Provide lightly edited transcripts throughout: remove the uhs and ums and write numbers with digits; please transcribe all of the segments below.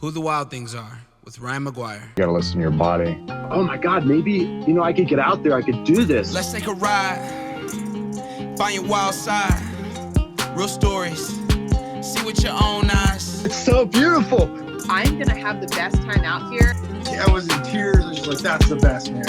Who the Wild Things Are with Ryan McGuire. You gotta listen to your body. Oh my God, maybe, I could get out there, I could do this. Let's take a ride, find your wild side, real stories, see with your own eyes. It's so beautiful. I'm gonna have the best time out here. I was in tears. I was like, that's the best, man.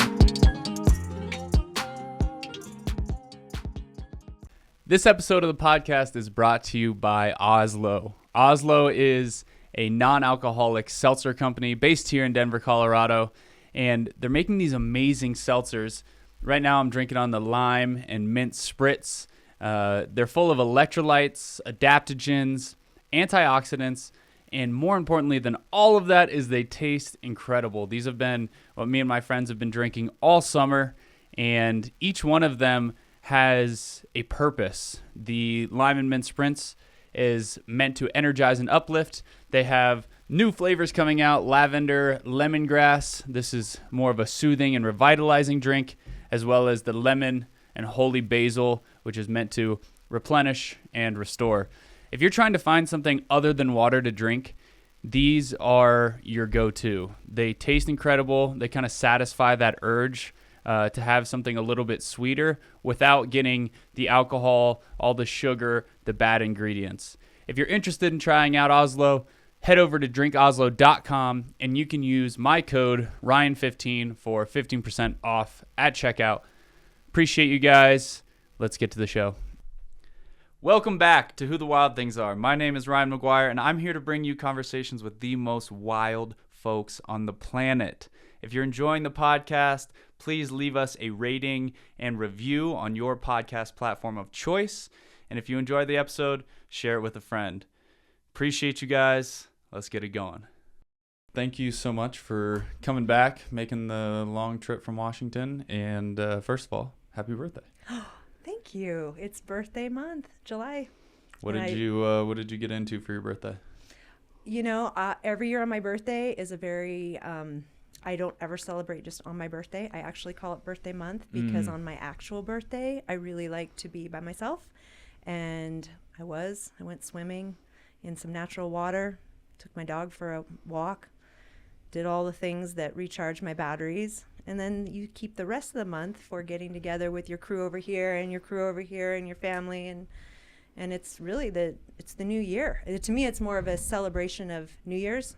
This episode of the podcast is brought to you by Oslo. Oslo is a non-alcoholic seltzer company based here in Denver, Colorado, and they're making these amazing seltzers. Right now I'm drinking on the lime and mint spritz. They're full of electrolytes, adaptogens, antioxidants, and more importantly than all of that is they taste incredible. These have been what me and my friends have been drinking all summer, and each one of them has a purpose. The lime and mint spritz is meant to energize and uplift. They have new flavors coming out, lavender, lemongrass. This is more of a soothing and revitalizing drink, as well as the lemon and holy basil, which is meant to replenish and restore. If you're trying to find something other than water to drink, these are your go-to. They taste incredible. They kind of satisfy that urge to have something a little bit sweeter without getting the alcohol, all the sugar, the bad ingredients. If you're interested in trying out Oslo, head over to drinkoslo.com and you can use my code Ryan15 for 15% off at checkout. Appreciate you guys. Let's get to the show. Welcome back to Who the Wild Things Are. My name is Ryan McGuire, and I'm here to bring you conversations with the most wild folks on the planet. If you're enjoying the podcast, please leave us a rating and review on your podcast platform of choice. And if you enjoyed the episode, share it with a friend. Appreciate you guys. Let's get it going. Thank you so much for coming back, making the long trip from Washington. And first of all, happy birthday. Thank you. It's birthday month, July. What did you get into for your birthday? Every year on my birthday is a very I don't ever celebrate just on my birthday. I actually call it birthday month because on my actual birthday, I really like to be by myself. And I went swimming in some natural water, took my dog for a walk, did all the things that recharge my batteries. And then you keep the rest of the month for getting together with your crew over here and your crew over here and your family. And it's really the new year. To me, it's more of a celebration of New Year's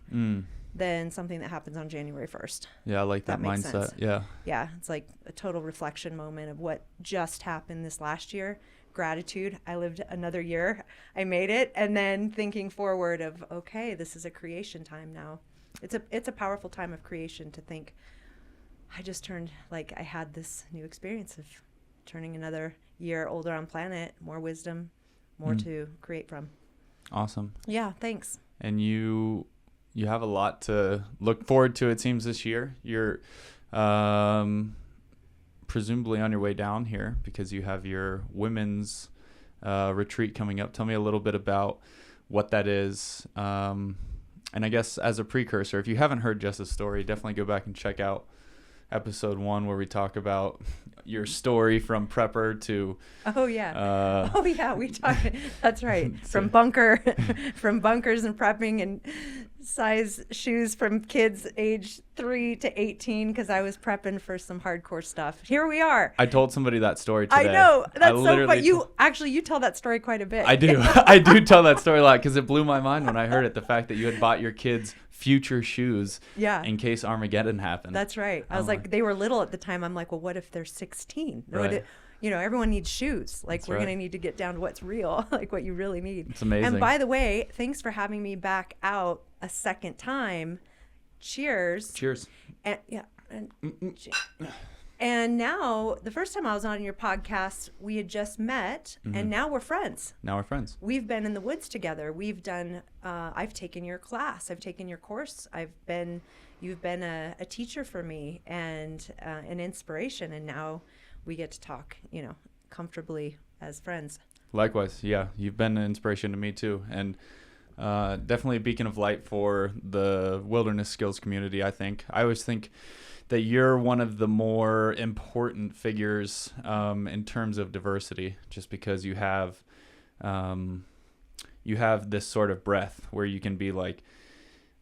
than something that happens on January 1st. Yeah, I like that makes mindset. Sense. Yeah. Yeah, it's like a total reflection moment of what just happened this last year. Gratitude. I lived another year. I made it. And then thinking forward of, okay, this is a creation time now. It's a powerful time of creation to think, I just turned, like I had this new experience of turning another year older on planet, more wisdom, more to create from. Awesome. Yeah, thanks. And you have a lot to look forward to, it seems, this year. You're presumably on your way down here because you have your women's retreat coming up. Tell me a little bit about what that is. And I guess as a precursor, if you haven't heard Jess's story, definitely go back and check out episode 1 where we talk about your story from prepper to we talk. That's right. From bunkers and prepping and size shoes from kids age 3 to 18 because I was prepping for some hardcore stuff. Here we are. I told somebody that story today. I know. That's so funny. You tell that story quite a bit. I do. I do tell that story a lot because it blew my mind when I heard it. The fact that you had bought your kids future shoes in case Armageddon happened. That's right. I was like, they were little at the time. I'm like, well, what if they're 16? Right. Everyone needs shoes. Like, we're right. going to need to get down to what's real, like what you really need. It's amazing. And by the way, thanks for having me back out a second time. Cheers. Cheers. And and now, the first time I was on your podcast, we had just met, and now we're friends. We've been in the woods together. We've done, I've taken your class. I've taken your course. You've been a teacher for me and an inspiration, and now we get to talk, comfortably as friends. Likewise, yeah. You've been an inspiration to me too, and definitely a beacon of light for the wilderness skills community, I think. I always think that you're one of the more important figures in terms of diversity, just because you have this sort of breadth where you can be like,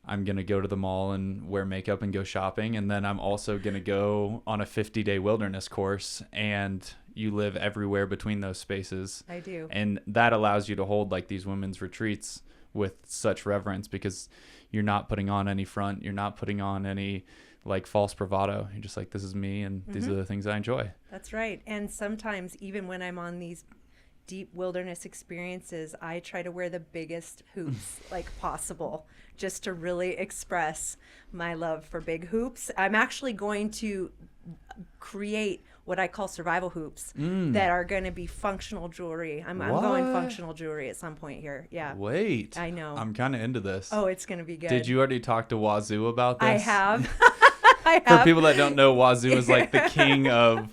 I'm going to go to the mall and wear makeup and go shopping. And then I'm also going to go on a 50-day wilderness course, and you live everywhere between those spaces. I do. And that allows you to hold like these women's retreats with such reverence, because you're not putting on any front. You're not putting on any like false bravado. You're just like, this is me, and these are the things I enjoy. That's right. And sometimes even when I'm on these deep wilderness experiences, I try to wear the biggest hoops like possible, just to really express my love for big hoops. I'm actually going to create what I call survival hoops that are going to be functional jewelry. I'm going functional jewelry at some point here. Yeah. Wait. I know. I'm kind of into this. Oh, it's going to be good. Did you already talk to Wazoo about this? I have. For people that don't know, Wazoo is like the king of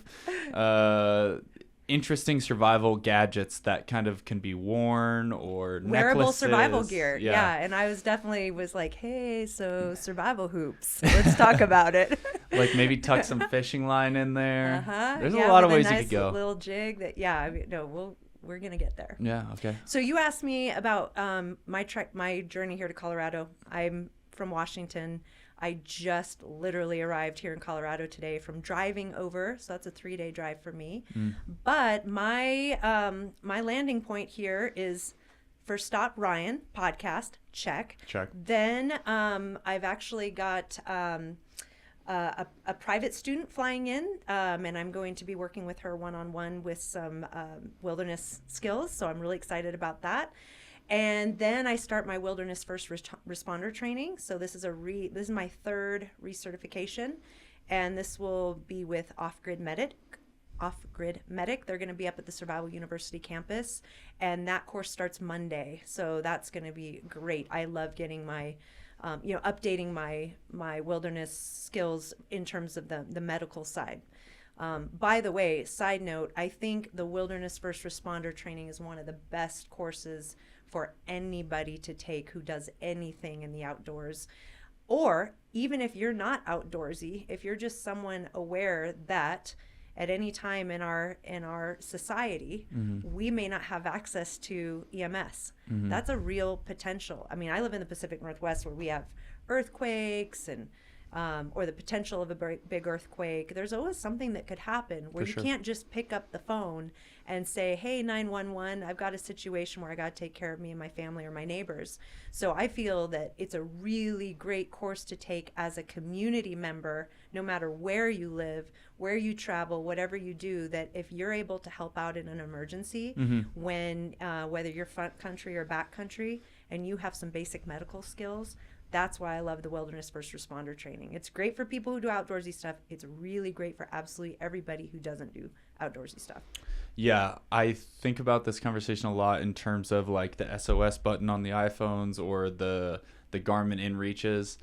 interesting survival gadgets that kind of can be worn, or wearable necklaces. Survival gear. Yeah. And I was like, hey, so survival hoops. Let's talk about it. Like maybe tuck some fishing line in there. There's a Yeah, lot of with ways a you could go. little jig that, we're going to get there. Yeah, okay. So you asked me about my journey here to Colorado. I'm from Washington. I just literally arrived here in Colorado today from driving over, so that's a 3-day drive for me. But my my landing point here is first stop Ryan podcast, check. Then I've actually got a private student flying in, and I'm going to be working with her one-on-one with some wilderness skills, so I'm really excited about that. And then I start my wilderness first responder training. So this is my third recertification, and this will be with Off-Grid Medic. They're going to be up at the Survival University campus, and that course starts Monday. So that's going to be great. I love getting my, updating my wilderness skills in terms of the medical side. By the way, side note, I think the Wilderness First Responder Training is one of the best courses for anybody to take who does anything in the outdoors. Or even if you're not outdoorsy, if you're just someone aware that at any time in our society, we may not have access to EMS. That's a real potential. I mean, I live in the Pacific Northwest where we have earthquakes and or the potential of a big earthquake. There's always something that could happen where you can't just pick up the phone and say, hey, 911, I've got a situation where I got to take care of me and my family or my neighbors. So I feel that it's a really great course to take as a community member, no matter where you live, where you travel, whatever you do, that if you're able to help out in an emergency, when whether you're front country or back country, and you have some basic medical skills, that's why I love the Wilderness First Responder Training. It's great for people who do outdoorsy stuff. It's really great for absolutely everybody who doesn't do outdoorsy stuff. Yeah, I think about this conversation a lot in terms of like the SOS button on the iPhones or the Garmin InReaches.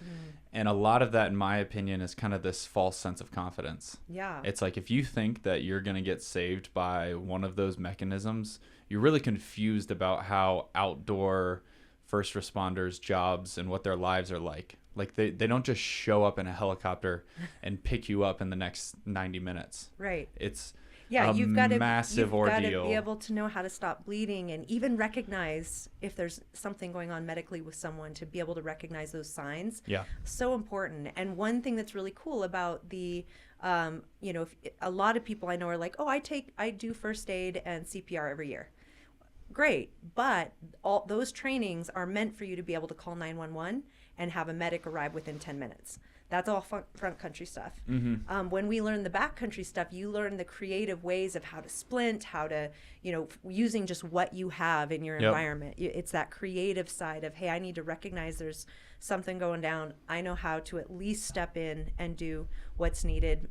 And a lot of that, in my opinion, is kind of this false sense of confidence. Yeah. It's like if you think that you're going to get saved by one of those mechanisms, you're really confused about how outdoor first responders' jobs and what their lives are like. Like they don't just show up in a helicopter and pick you up in the next 90 minutes. Right. It's you've got to ordeal. be able to know how to stop bleeding and even recognize if there's something going on medically with someone, to be able to recognize those signs. Yeah. So important. And one thing that's really cool about the if a lot of people I know are like, oh, I do first aid and CPR every year. Great, but all those trainings are meant for you to be able to call 911 and have a medic arrive within 10 minutes. That's all front country stuff. When we learn the back country stuff, you learn the creative ways of how to splint, how to, using just what you have in your environment. It's that creative side of, hey, I need to recognize there's something going down. I know how to at least step in and do what's needed,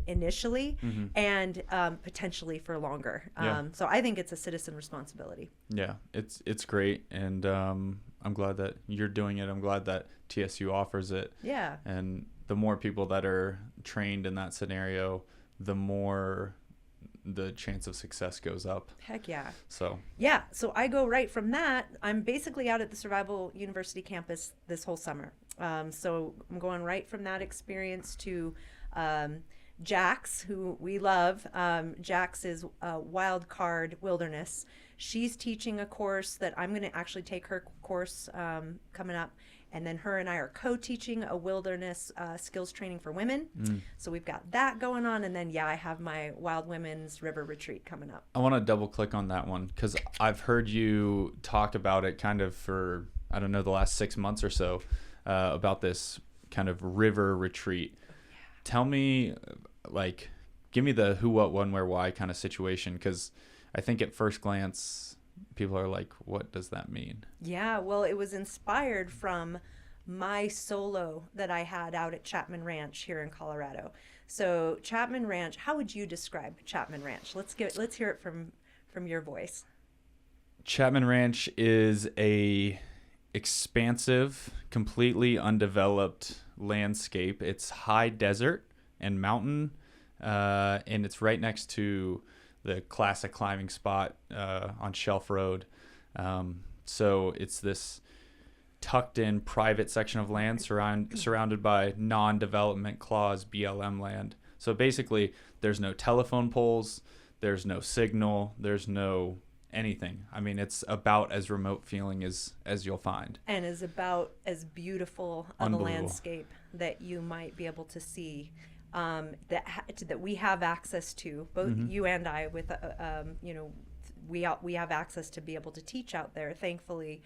initially and potentially for longer. So I think it's a citizen responsibility. Yeah, it's great. And I'm glad that you're doing it. I'm glad that TSU offers it. Yeah. And the more people that are trained in that scenario, the more the chance of success goes up. Heck yeah. So I go right from that. I'm basically out at the Survival University campus this whole summer. So I'm going right from that experience to Jax, who we love. Jax is Wildkind Wilderness. She's teaching a course that I'm going to actually take her course coming up. And then her and I are co-teaching a wilderness skills training for women. So we've got that going on. And then, I have my Wild Women's River Retreat coming up. I want to double click on that one because I've heard you talk about it kind of for, I don't know, the last 6 months or so about this kind of river retreat. Tell me, like, give me the who, what, when, where, why kind of situation, because I think at first glance, people are like, what does that mean? Yeah, well, it was inspired from my solo that I had out at Chapman Ranch here in Colorado. So Chapman Ranch, how would you describe Chapman Ranch? Let's hear it from your voice. Chapman Ranch is a expansive, completely undeveloped landscape. It's high desert and mountain, and it's right next to the classic climbing spot on Shelf Road. So it's this tucked in private section of land surrounded by non-development clause BLM land. So basically there's no telephone poles, there's no signal, there's no anything. I mean, it's about as remote feeling as you'll find. And is about as beautiful of a landscape that you might be able to see. That we have access to, both you and I, with we have access to be able to teach out there, thankfully.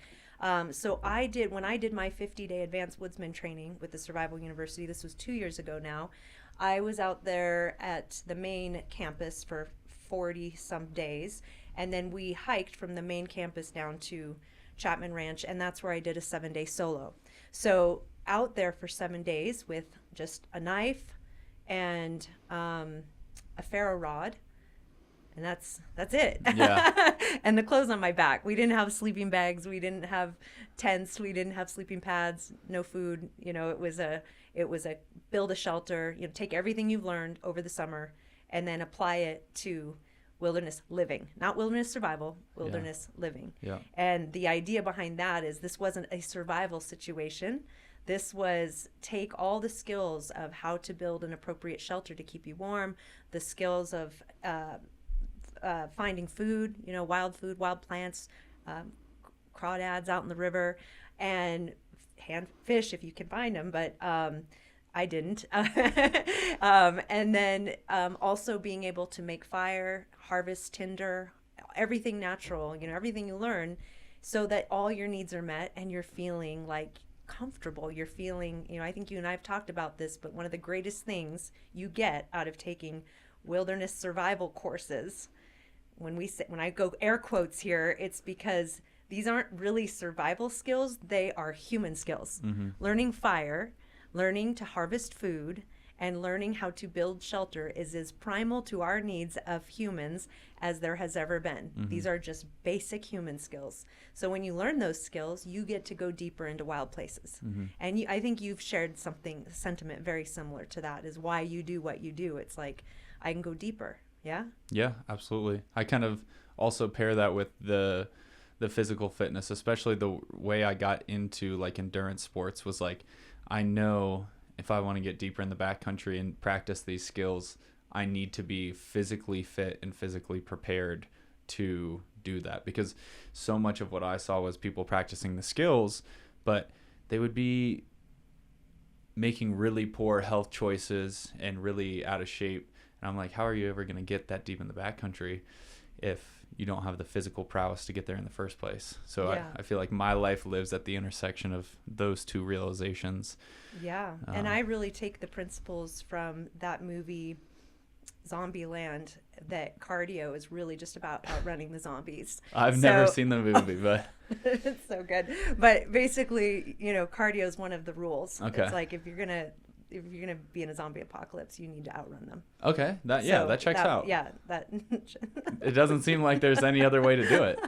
So when I did my 50-day advanced woodsman training with the Survival University, this was 2 years ago now, I was out there at the main campus for 40 some days, and then we hiked from the main campus down to Chapman Ranch, and that's where I did a 7-day solo. So out there for 7 days with just a knife and a ferro rod, and that's it. Yeah. And the clothes on my back. We didn't have sleeping bags, we didn't have tents, we didn't have sleeping pads, no food. It was a build a shelter, take everything you've learned over the summer and then apply it to wilderness living, not wilderness survival, wilderness living. Yeah. And the idea behind that is this wasn't a survival situation. This was take all the skills of how to build an appropriate shelter to keep you warm, the skills of finding food, wild plants, crawdads out in the river, and hand fish if you can find them, but I didn't. And then also being able to make fire, harvest tinder, everything natural, everything you learn, so that all your needs are met and you're feeling like comfortable. You're feeling, I think you and I have talked about this, but one of the greatest things you get out of taking wilderness survival courses, when I go air quotes here, it's because these aren't really survival skills, they are human skills. Learning fire, learning to harvest food, and learning how to build shelter is as primal to our needs of humans as there has ever been. These are just basic human skills. So when you learn those skills, you get to go deeper into wild places. And I think you've shared sentiment very similar to that, is why you do what you do. It's like, I can go deeper. Yeah? Yeah, absolutely. I kind of also pair that with the physical fitness, especially the way I got into like endurance sports was like, I know if I want to get deeper in the backcountry and practice these skills, I need to be physically fit and physically prepared to do that, because so much of what I saw was people practicing the skills, but they would be making really poor health choices and really out of shape. And I'm like, how are you ever going to get that deep in the backcountry if you don't have the physical prowess to get there in the first place? So yeah. I feel like my life lives at the intersection of those two realizations. Yeah. And I really take the principles from that movie, Zombieland, that cardio is really just about outrunning the zombies. I've never seen the movie, but it's so good. But basically, cardio is one of the rules. Okay. It's like if you're gonna be in a zombie apocalypse, you need to outrun them. Okay. That checks out. Yeah. It doesn't seem like there's any other way to do it.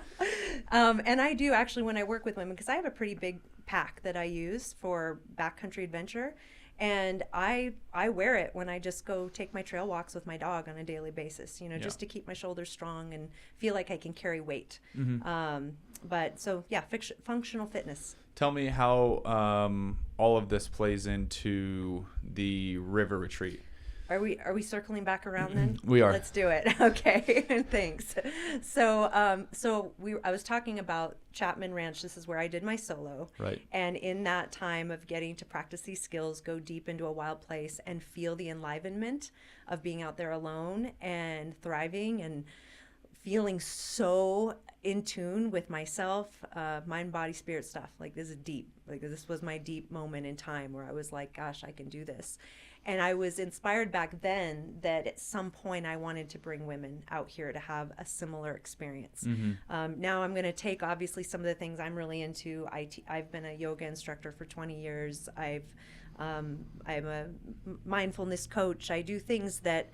And I do actually, when I work with women, because I have a pretty big pack that I use for backcountry adventure, and I wear it when I just go take my trail walks with my dog on a daily basis, just to keep my shoulders strong and feel like I can carry weight. But so yeah, functional fitness. Tell me how all of this plays into the river retreat. Are we circling back around then? We are. Let's do it. Okay. Thanks. So I was talking about Chapman Ranch. This is where I did my solo. Right. And in that time of getting to practice these skills, go deep into a wild place and feel the enlivenment of being out there alone and thriving and feeling so in tune with myself, mind, body, spirit stuff. Like, this is deep. Like, this was my deep moment in time where I was like, gosh, I can do this. And I was inspired back then that at some point I wanted to bring women out here to have a similar experience. Now I'm going to take obviously some of the things I'm really into. I've been a yoga instructor for 20 years. I'm a mindfulness coach. I do things that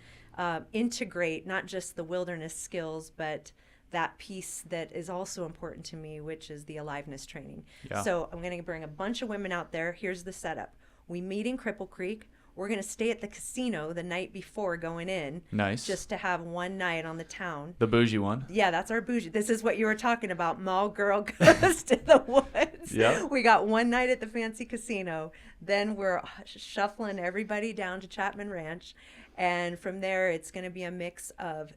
integrate not just the wilderness skills, but that piece that is also important to me, which is the aliveness training. Yeah. So I'm going to bring a bunch of women out there. Here's the setup. We meet in Cripple Creek. We're going to stay at the casino the night before going in. Nice. Just to have one night on the town. The bougie one. Yeah, that's our bougie. This is what you were talking about. Mall girl goes to the woods. Yeah. We got one night at the fancy casino. Then we're shuffling everybody down to Chapman Ranch. And from there, it's going to be a mix of,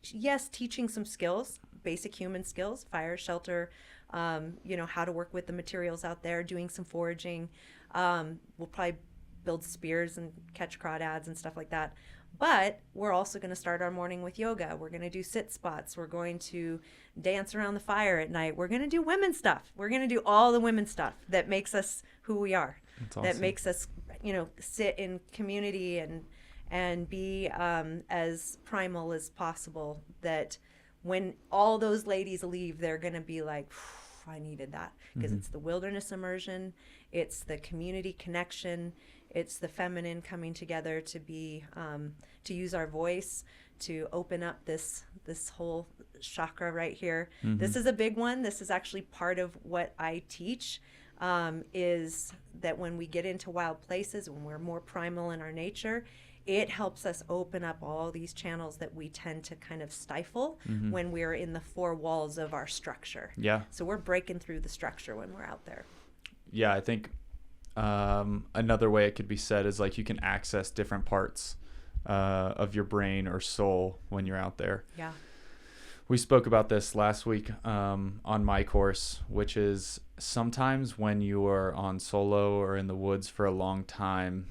yes, teaching some skills, basic human skills, fire, shelter, how to work with the materials out there, doing some foraging. We'll probably build spears and catch crawdads and stuff like that. But we're also going to start our morning with yoga. We're going to do sit spots. We're going to dance around the fire at night. We're going to do women stuff. We're going to do all the women stuff that makes us who we are. That's awesome. That makes us, sit in community and be as primal as possible. That when all those ladies leave, they're going to be like, I needed that. Because it's the wilderness immersion. It's the community connection. It's the feminine coming together to be, to use our voice, to open up this whole chakra right here. This is a big one. This is actually part of what I teach, is that when we get into wild places, when we're more primal in our nature, it helps us open up all these channels that we tend to kind of stifle when we're in the four walls of our structure. Yeah. So we're breaking through the structure when we're out there. Yeah, I think another way it could be said is like you can access different parts of your brain or soul when you're out there. Yeah. We spoke about this last week on my course, which is sometimes when you are on solo or in the woods for a long time,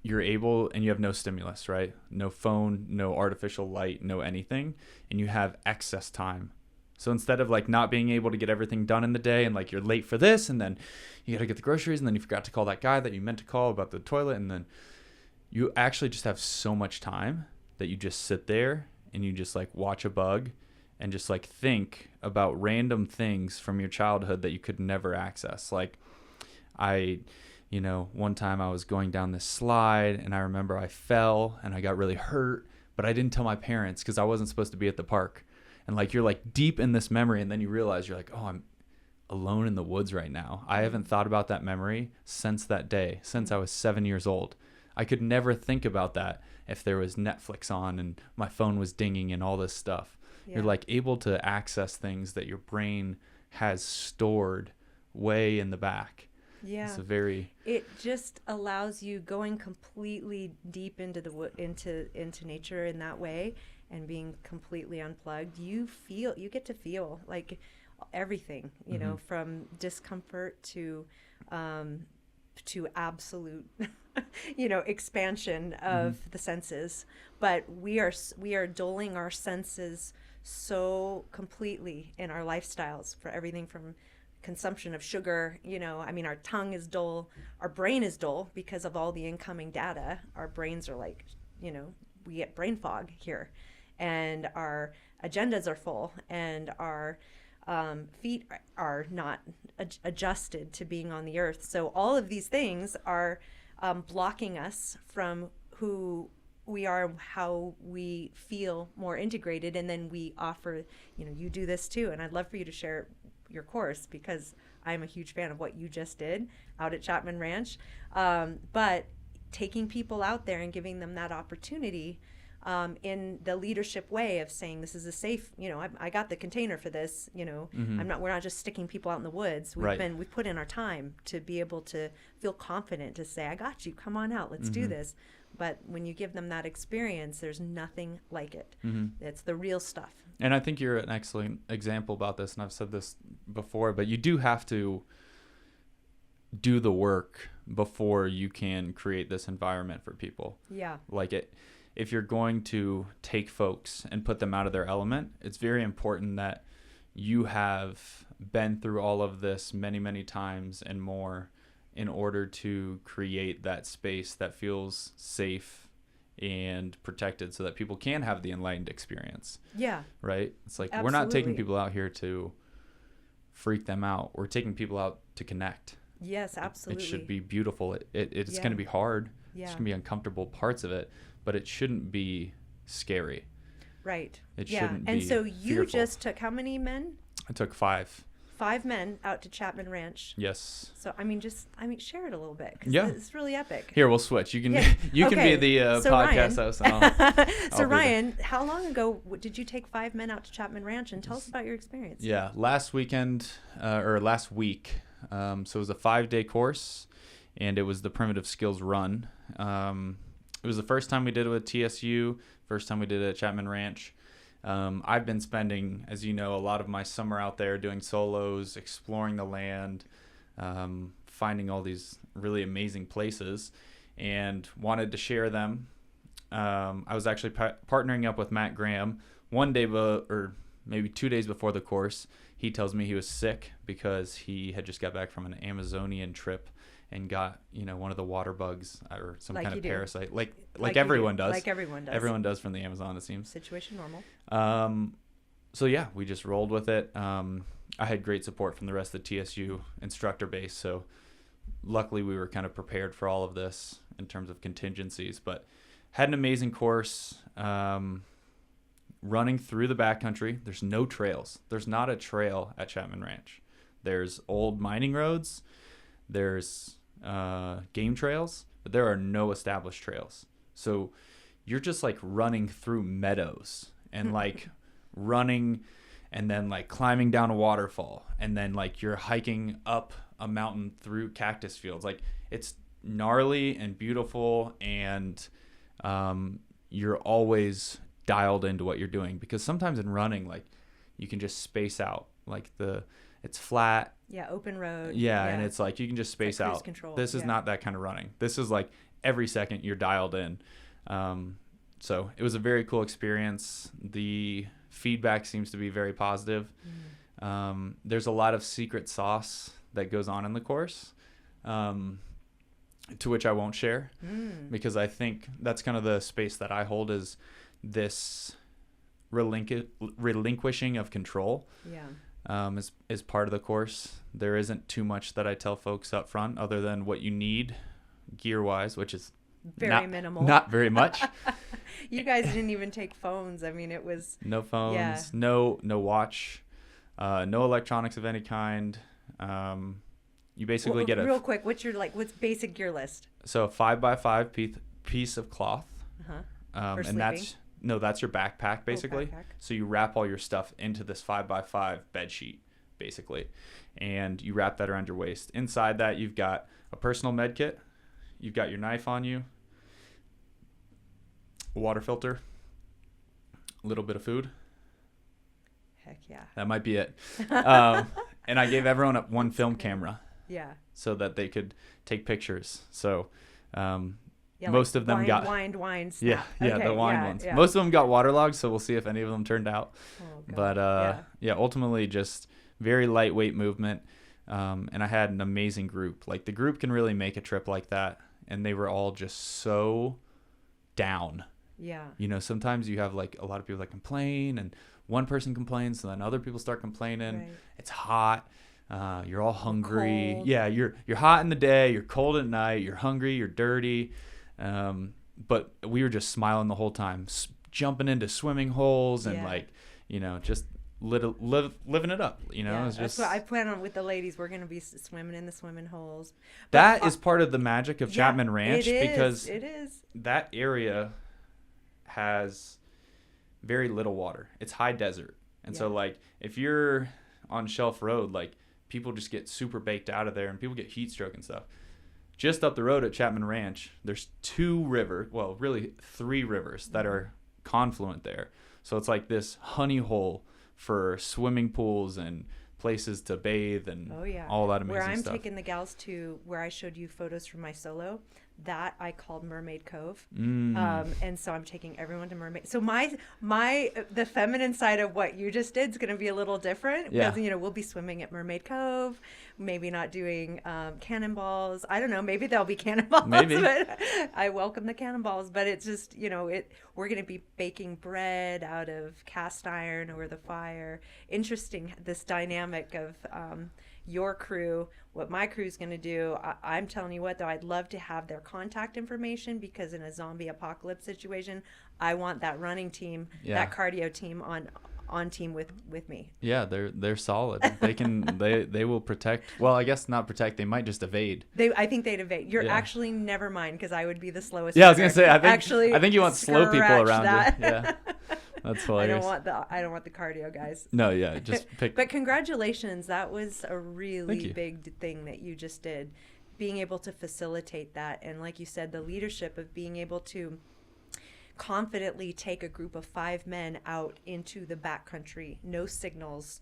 you're able, and you have no stimulus, right? No phone, no artificial light, no anything, and you have excess time. So instead of like not being able to get everything done in the day and like you're late for this and then you got to get the groceries and then you forgot to call that guy that you meant to call about the toilet, and then you actually just have so much time that you just sit there and you just like watch a bug and just like think about random things from your childhood that you could never access. Like one time I was going down this slide and I remember I fell and I got really hurt, but I didn't tell my parents because I wasn't supposed to be at the park. And like you're like deep in this memory, and then you realize you're like, oh, I'm alone in the woods right now. I haven't thought about that memory since that day, since I was 7 years old. I could never think about that if there was Netflix on and my phone was dinging and all this stuff. Yeah. You're like able to access things that your brain has stored way in the back. Yeah. It just allows you going completely deep into into nature in that way, and being completely unplugged. You get to feel like everything, from discomfort to absolute, expansion of the senses. But we are dulling our senses so completely in our lifestyles, for everything from consumption of sugar, our tongue is dull, our brain is dull because of all the incoming data. Our brains are like, we get brain fog here, and our agendas are full, and our feet are not adjusted to being on the earth. So all of these things are blocking us from who we are, how we feel more integrated. And then we offer, you do this too, and I'd love for you to share your course, because I'm a huge fan of what you just did out at Chapman Ranch. But taking people out there and giving them that opportunity in the leadership way of saying, this is a safe, I got the container for this, we're not just sticking people out in the woods. We've put in our time to be able to feel confident to say, I got you, come on out, let's do this. But when you give them that experience, there's nothing like it. It's the real stuff. And I think you're an excellent example about this, and I've said this before, but you do have to do the work before you can create this environment for people. Yeah. Like if you're going to take folks and put them out of their element, it's very important that you have been through all of this many, many times and more in order to create that space that feels safe and protected so that people can have the enlightened experience. Yeah. Right? It's like Absolutely. we're not taking people out here to freak them out. We're taking people out to connect. Yes, absolutely. It should be beautiful. It's Yeah. going to be hard. Yeah. It's going to be uncomfortable parts of it, but it shouldn't be scary. Right. It yeah. shouldn't And be so you fearful. just took how many men? I took 5. 5 men out to Chapman Ranch. Yes. So share it a little bit. 'Cause Yeah. it's really epic. Here, we'll switch. You can Yeah. you can be Okay. the So podcast Ryan- host. And I'll So be Ryan, how long ago did you take 5 men out to Chapman Ranch, and tell us about your experience? Yeah, last week, so it was a 5-day course, and it was the Primitive Skills Run. It was the first time we did it with TSU, first time we did it at Chapman Ranch. I've been spending, as you know, a lot of my summer out there doing solos, exploring the land, finding all these really amazing places, and wanted to share them. I was actually partnering up with Matt Graham one day, or maybe 2 days before the course. He tells me he was sick because he had just got back from an Amazonian trip and got, one of the water bugs or some Like kind you of do. parasite, like you everyone do. does. Like everyone does. Everyone does from the Amazon, it seems. Situation normal. So yeah, we just rolled with it. I had great support from the rest of the TSU instructor base, so luckily we were kind of prepared for all of this in terms of contingencies, but had an amazing course. Running through the backcountry, there's no trails. There's not a trail at Chapman Ranch. There's old mining roads. There's game trails, but there are no established trails. So you're just like running through meadows and like running and then like climbing down a waterfall, and then like you're hiking up a mountain through cactus fields. Like it's gnarly and beautiful, and you're always dialed into what you're doing, because sometimes in running, like you can just space out, like it's flat. Yeah, open road. Yeah, and it's like you can just space cruise out. control. This is not that kind of running. This is like every second you're dialed in. So it was a very cool experience. The feedback seems to be very positive. There's a lot of secret sauce that goes on in the course, to which I won't share, because I think that's kind of the space that I hold, is this relinquishing of control. Yeah. Is part of the course. There isn't too much that I tell folks up front other than what you need gear-wise, which is Very minimal. Not very much. You guys didn't even take phones. I mean, it was... No phones, Yeah. no watch, no electronics of any kind. You basically get real quick, what's basic gear list? So a 5x5 piece of cloth. For And that's your backpack, basically. backpack. So you wrap all your stuff into this 5x5 bed sheet, basically, and you wrap that around your waist. Inside that, you've got a personal med kit, you've got your knife on you, a water filter, a little bit of food. Heck yeah. That might be it. And I gave everyone one film camera, Yeah. so that they could take pictures. So Yeah, most of them got wine. Yeah, Okay, the wine yeah, ones. yeah. Most of them got waterlogged, so we'll see if any of them turned out. Oh, God. But yeah, ultimately just very lightweight movement. And I had an amazing group. Like the group can really make a trip like that, and they were all just so down. Yeah. Sometimes you have like a lot of people that complain, and one person complains, and then other people start complaining. Right. It's hot. You're all hungry. cold. Yeah, you're hot in the day. You're cold at night. You're hungry. You're dirty. But we were just smiling the whole time, jumping into swimming holes and Yeah. just living it up. Yeah, It's that's just what I plan on with the ladies. We're going to be swimming in the swimming holes. that But, is part of the magic of Chapman Ranch, because it is. that area has very little water. It's high desert. And so Yeah. like if you're on Shelf Road, like people just get super baked out of there, and people get heat stroke and stuff. just up the road at Chapman Ranch, there's 3 rivers that are confluent there. So it's like this honey hole for swimming pools and places to bathe and all that amazing where I'm stuff. taking the gals to, where I showed you photos from my solo, that I called Mermaid Cove. And so I'm taking everyone to Mermaid. So the feminine side of what you just did is going to be a little different. Yeah. Because, we'll be swimming at Mermaid Cove, maybe not doing cannonballs. I don't know. Maybe there'll be cannonballs. Maybe. But I welcome the cannonballs. But it's just, we're going to be baking bread out of cast iron over the fire. Interesting, this dynamic of your crew, what my crew's going to do. I'm telling you what, though, I'd love to have their contact information, because in a zombie apocalypse situation, I want that running team, that cardio team on team with me. Yeah, they're solid. They can they will protect. Well, I guess not protect. They might just evade. I think they'd evade. You're actually never mind, because I would be the slowest. Yeah, I was gonna say. I think you want slow people around you. Yeah, that's hilarious. I don't want the cardio guys. No, yeah, just pick. But congratulations, that was a really big thing that you just did, being able to facilitate that, and like you said, the leadership of being able to confidently take a group of 5 men out into the backcountry, no signals,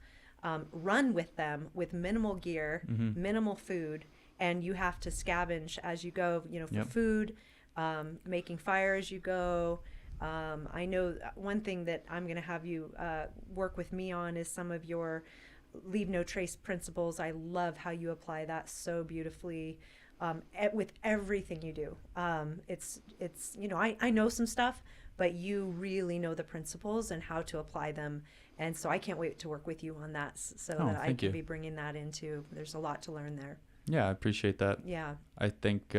run with them with minimal gear, minimal food, and you have to scavenge as you go, for food, making fire as you go. I know one thing that I'm going to have you work with me on is some of your leave no trace principles. I love how you apply that so beautifully. With everything you do. It's I know some stuff, but you really know the principles and how to apply them. And so I can't wait to work with you on that, so that I can be bringing that into. There's a lot to learn there. Yeah, I appreciate that. Yeah. I think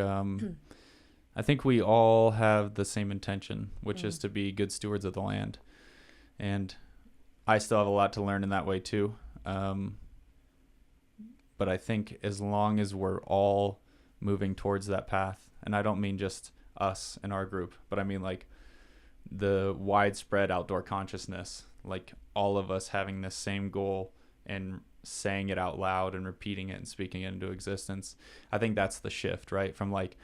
we all have the same intention, which is to be good stewards of the land. And I still have a lot to learn in that way too. But I think as long as we're all moving towards that path, and I don't mean just us and our group, but I mean like the widespread outdoor consciousness, like all of us having this same goal and saying it out loud and repeating it and speaking it into existence. I think that's the shift, right? From like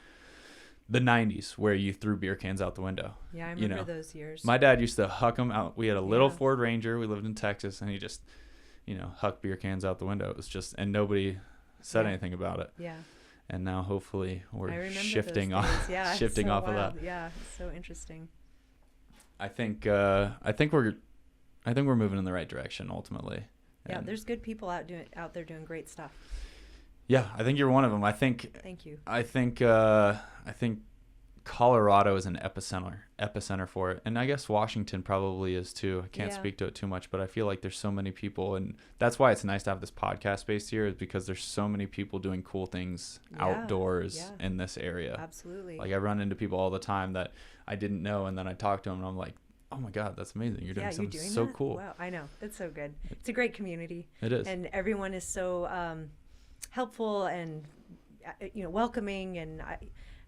the 90s where you threw beer cans out the window. Yeah, I remember those years. My dad used to huck them out. We had a little Ford Ranger. We lived in Texas, and he just, hucked beer cans out the window. It was just, and nobody said anything about it. Yeah. And now hopefully we're shifting off of that. Yeah, it's so interesting. I think we're moving in the right direction ultimately. Yeah, And there's good people out there doing great stuff. yeah, I think you're one of them. Thank you. I think Colorado is an epicenter for it, and I guess Washington probably is too. I can't speak to it too much, but I feel like there's so many people, and that's why it's nice to have this podcast space here, is because there's so many people doing cool things outdoors in this area. Absolutely. Like I run into people all the time that I didn't know, and then I talk to them, and I'm like, oh my God, that's amazing! You're doing something so cool. Wow, I know, it's so good. It's a great community. It is, and everyone is so helpful and welcoming. And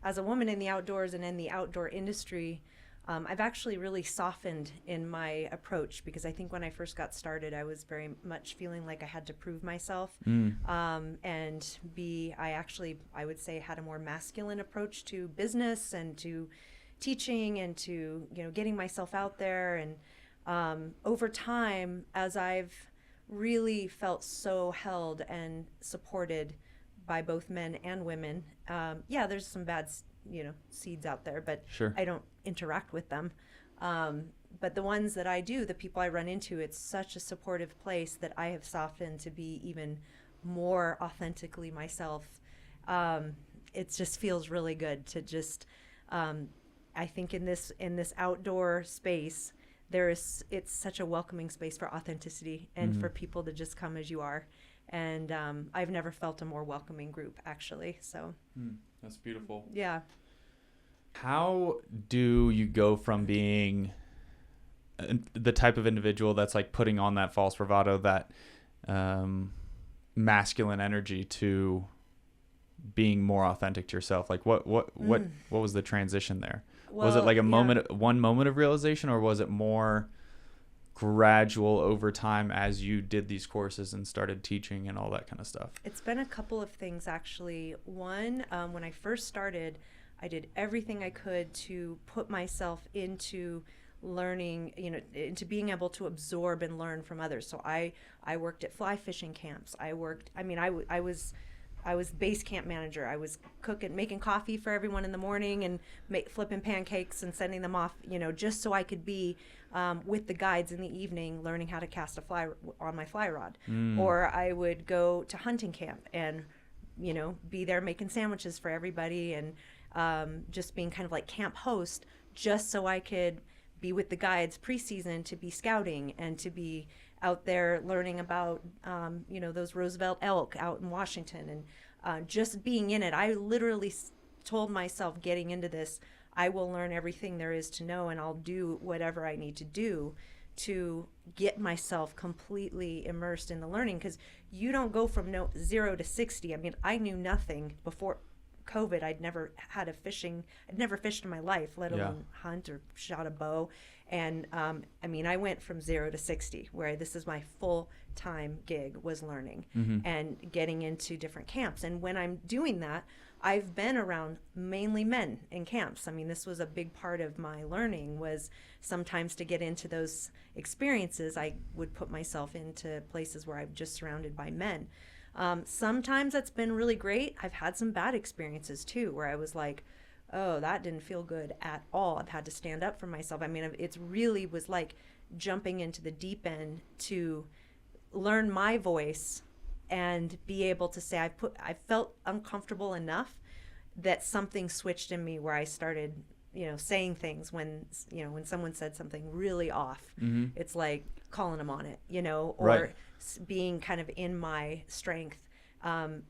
as a woman in the outdoors and in the outdoor industry, I've actually really softened in my approach, because I think when I first got started, I was very much feeling like I had to prove myself, and I would say had a more masculine approach to business and to teaching and to getting myself out there. And over time, as I've really felt so held and supported by both men and women, there's some bad seeds out there, but sure, I don't interact with them. But the ones that I do, the people I run into, it's such a supportive place that I have softened to be even more authentically myself. It just feels really good to just I think in this outdoor space, it's such a welcoming space for authenticity and for people to just come as you are. And I've never felt a more welcoming group, actually. So that's beautiful. Yeah. How do you go from being the type of individual that's like putting on that false bravado, that masculine energy, to being more authentic to yourself? Like what was the transition there? Well, was it like one moment of realization, or was it more gradual over time as you did these courses and started teaching and all that kind of stuff? It's been a couple of things, actually. One, when I first started, I did everything I could to put myself into learning, into being able to absorb and learn from others. So I worked at fly fishing camps. I was base camp manager. I was making coffee for everyone in the morning and flipping pancakes and sending them off, just so I could be with the guides in the evening learning how to cast a fly on my fly rod. Or I would go to hunting camp and, be there making sandwiches for everybody and just being kind of like camp host, just so I could be with the guides preseason to be scouting and to be out there learning about, those Roosevelt elk out in Washington, and just being in it. I literally told myself, getting into this, I will learn everything there is to know, and I'll do whatever I need to do to get myself completely immersed in the learning, because you don't go from 0 to 60. I mean, I knew nothing before COVID. I'd never fished in my life, let alone hunt or shot a bow. And I went from 0 to 60, where this is my full-time gig, was learning and getting into different camps. And when I'm doing that, I've been around mainly men in camps. I mean, this was a big part of my learning, was sometimes to get into those experiences, I would put myself into places where I'm just surrounded by men. Sometimes that's been really great. I've had some bad experiences too, where I was like, oh, that didn't feel good at all. I've had to stand up for myself. I mean, it really was like jumping into the deep end to learn my voice and be able to say, I felt uncomfortable enough that something switched in me, where I started, saying things when someone said something really off. It's like calling them on it, or being kind of in my strength, and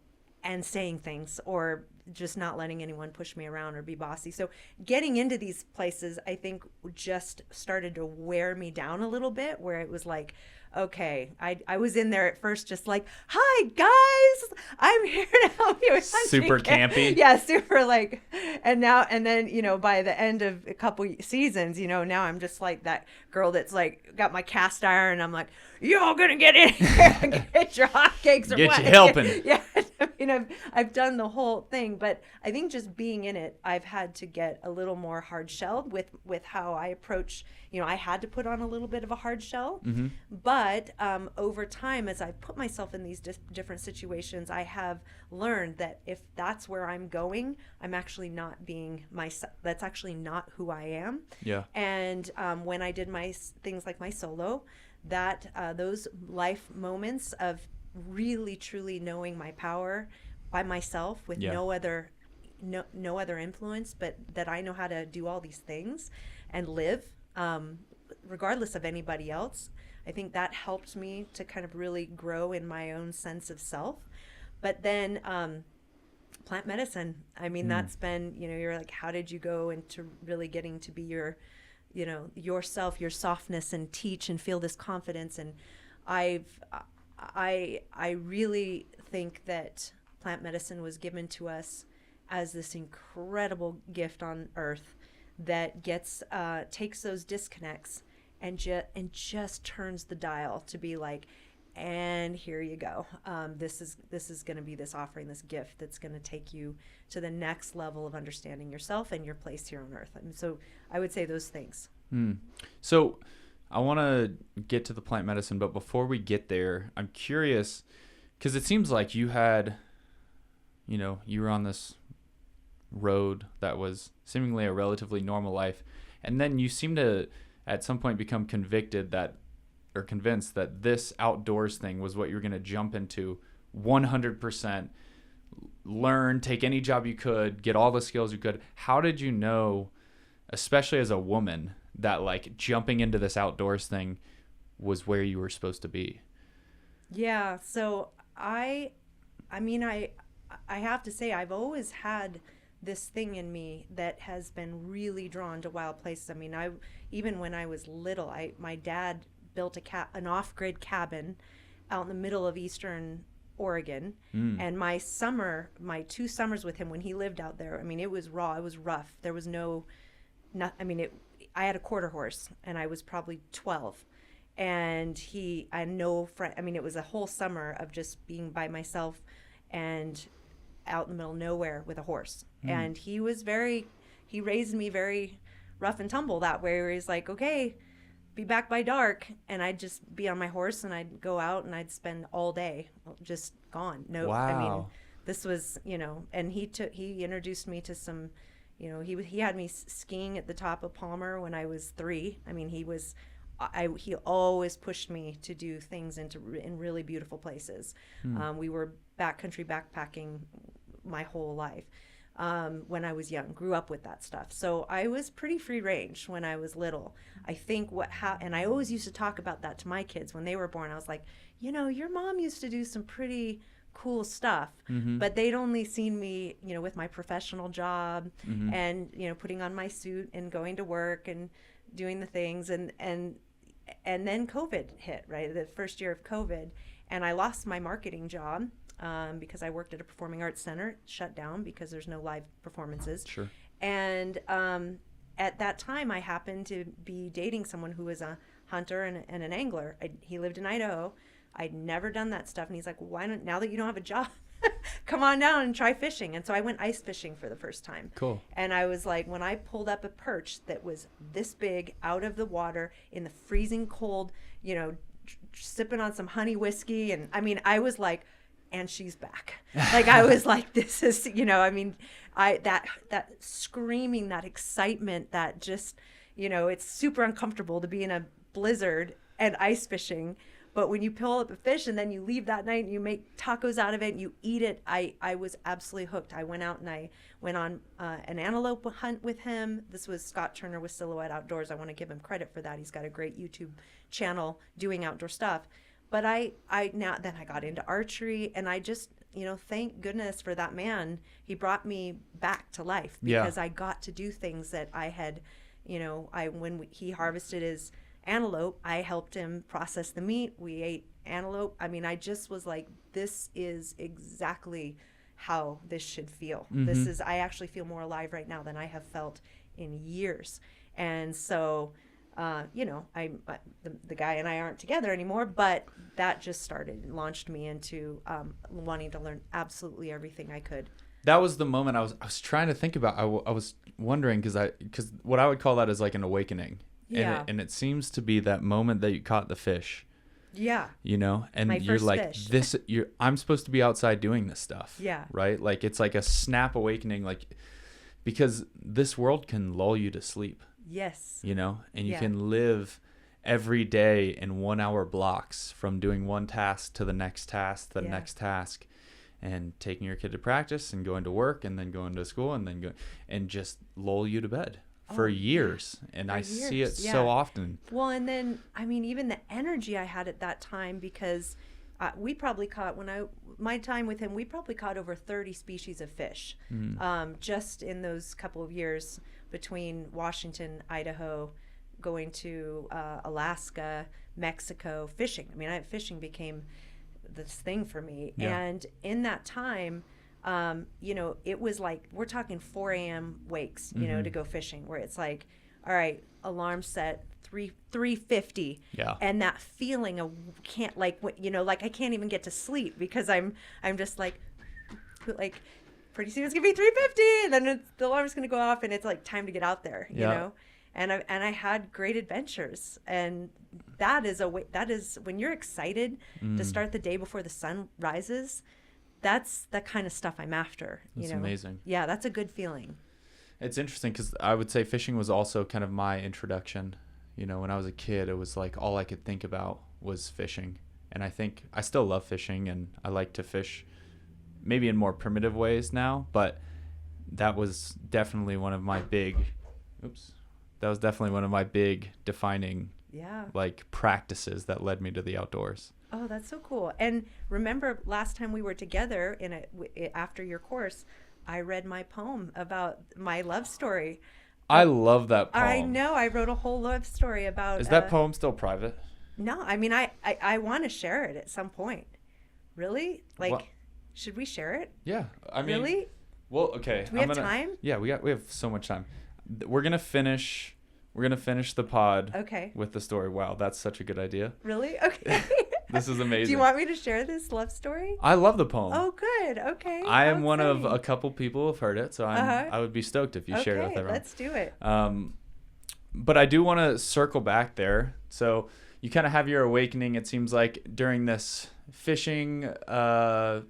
saying things, or just not letting anyone push me around or be bossy. So getting into these places, I think, just started to wear me down a little bit, where it was like, okay, I was in there at first just like, hi guys, I'm here to help you with hunting. Super campy. Yeah, super like, and then, by the end of a couple seasons, now I'm just like that girl that's like got my cast iron, and I'm like, you're all gonna get in here and get your hotcakes or get what? you helping. Yeah, I've done the whole thing, but I think just being in it, I've had to get a little more hard shelled with how I approach. I had to put on a little bit of a hard shell, but over time, as I put myself in these different situations, I have learned that if that's where I'm going, I'm actually not being myself. That's actually not who I am. Yeah. And when I did my things like my solo, that those life moments of really truly knowing my power by myself with no other influence, but that I know how to do all these things and live regardless of anybody else. I think that helped me to kind of really grow in my own sense of self. But then plant medicine, I mean, that's been, you're like, how did you go into really getting to be your, yourself, your softness, and teach and feel this confidence? And I really think that plant medicine was given to us as this incredible gift on earth that takes those disconnects and just turns the dial to be like, and here you go. This is going to be this offering, this gift that's going to take you to the next level of understanding yourself and your place here on earth. And so I would say those things. So I want to get to the plant medicine, but before we get there, I'm curious, because it seems like you had, you were on this road that was seemingly a relatively normal life, and then you seem to at some point become convinced that this outdoors thing was what you were going to jump into 100%, learn, take any job you could, get all the skills you could. How did you know, especially as a woman, that like jumping into this outdoors thing was where you were supposed to be? Yeah, so I have to say, I've always had this thing in me that has been really drawn to wild places. I mean, even when I was little, my dad built an off-grid cabin out in the middle of eastern Oregon, and my 2 summers with him when he lived out there, I mean, it was raw, it was rough. There was I had a quarter horse, and I was probably 12, And I had no friend. I mean, it was a whole summer of just being by myself and out in the middle of nowhere with a horse. And he raised me very rough and tumble that way, where he's like, okay, be back by dark. And I'd just be on my horse and I'd go out and I'd spend all day just gone. No, Wow. I mean, this was, and he introduced me to some, he had me skiing at the top of Palmer when I was 3. I mean, he always pushed me to do things in really beautiful places. We were backcountry backpacking my whole life when I was young, grew up with that stuff. So I was pretty free range when I was little. I think and I always used to talk about that to my kids when they were born. I was like, your mom used to do some pretty cool stuff, but they'd only seen me, with my professional job and, putting on my suit and going to work and doing the things. And then COVID hit, right? The first year of COVID. And I lost my marketing job because I worked at a performing arts center. It shut down because there's no live performances. Sure. And at that time, I happened to be dating someone who was a hunter and an angler. He lived in Idaho. I'd never done that stuff. And he's like, why not, now that you don't have a job, come on down and try fishing. And so I went ice fishing for the first time. Cool. And I was like, when I pulled up a perch that was this big out of the water in the freezing cold, sipping on some honey whiskey. And I mean, I was like, and she's back. Like, I was like, this is, that screaming, that excitement, that just, it's super uncomfortable to be in a blizzard and ice fishing. But when you pull up a fish and then you leave that night and you make tacos out of it and you eat it, I was absolutely hooked. I went out and I went on an antelope hunt with him. This was Scott Turner with Silhouette Outdoors. I want to give him credit for that. He's got a great YouTube channel doing outdoor stuff. But then I got into archery, and I just, thank goodness for that man. He brought me back to life because I got to do things that I had, when he harvested his antelope, I helped him process the meat. We ate antelope. I mean, I just was like, this is exactly how this should feel. I actually feel more alive right now than I have felt in years. And so, the guy and I aren't together anymore, but that just launched me into wanting to learn absolutely everything I could. That was the moment I was trying to think about. I was wondering because what I would call that is like an awakening. Yeah. And it seems to be that moment that you caught the fish. Yeah. And My you're first like, fish. I'm supposed to be outside doing this stuff. Yeah. Right? Like, it's like a snap awakening, like, because this world can lull you to sleep. Yes. And you can live every day in 1 hour blocks from doing one task to the next task, to the next task, and taking your kid to practice and going to work and then going to school and then and just lull you to bed. For years. And I see it so often. Well, and then, I mean, even the energy I had at that time, because we probably caught, my time with him, we probably caught over 30 species of fish just in those couple of years between Washington, Idaho, going to Alaska, Mexico, fishing. I mean, fishing became this thing for me. Yeah. And in that time, it was like, we're talking 4 a.m. wakes, to go fishing, where it's like, all right, alarm set, 3:50. Yeah. And that feeling of I can't even get to sleep because I'm just like pretty soon it's gonna be 3:50, and then the alarm's gonna go off, and it's like time to get out there, you know. And I had great adventures, and that is when you're excited to start the day before the sun rises. That's the kind of stuff I'm after. That's amazing. Yeah, that's a good feeling. It's interesting because I would say fishing was also kind of my introduction. When I was a kid, it was like all I could think about was fishing. And I think I still love fishing, and I like to fish maybe in more primitive ways now, but that was definitely one of my big defining practices that led me to the outdoors. Oh, that's so cool. And remember last time we were together after your course, I read my poem about my love story. I love that poem. I know. I wrote a whole love story about... Is that poem still private? No. I mean, I want to share it at some point. Really? Should we share it? Yeah. I mean... Really? Well, okay. Do we have time? Yeah, we have so much time. We're going to finish We're going to finish the pod Okay. with the story. Wow, that's such a good idea. Really? Okay. This is amazing. Do you want me to share this love story? I love the poem. Oh, good. Okay. I am How one of a exciting. couple people who have heard it, so I would be stoked if you shared it with Okay, everyone. let's do it. But I do want to circle back there. So you kind of have your awakening, it seems like, during this fishing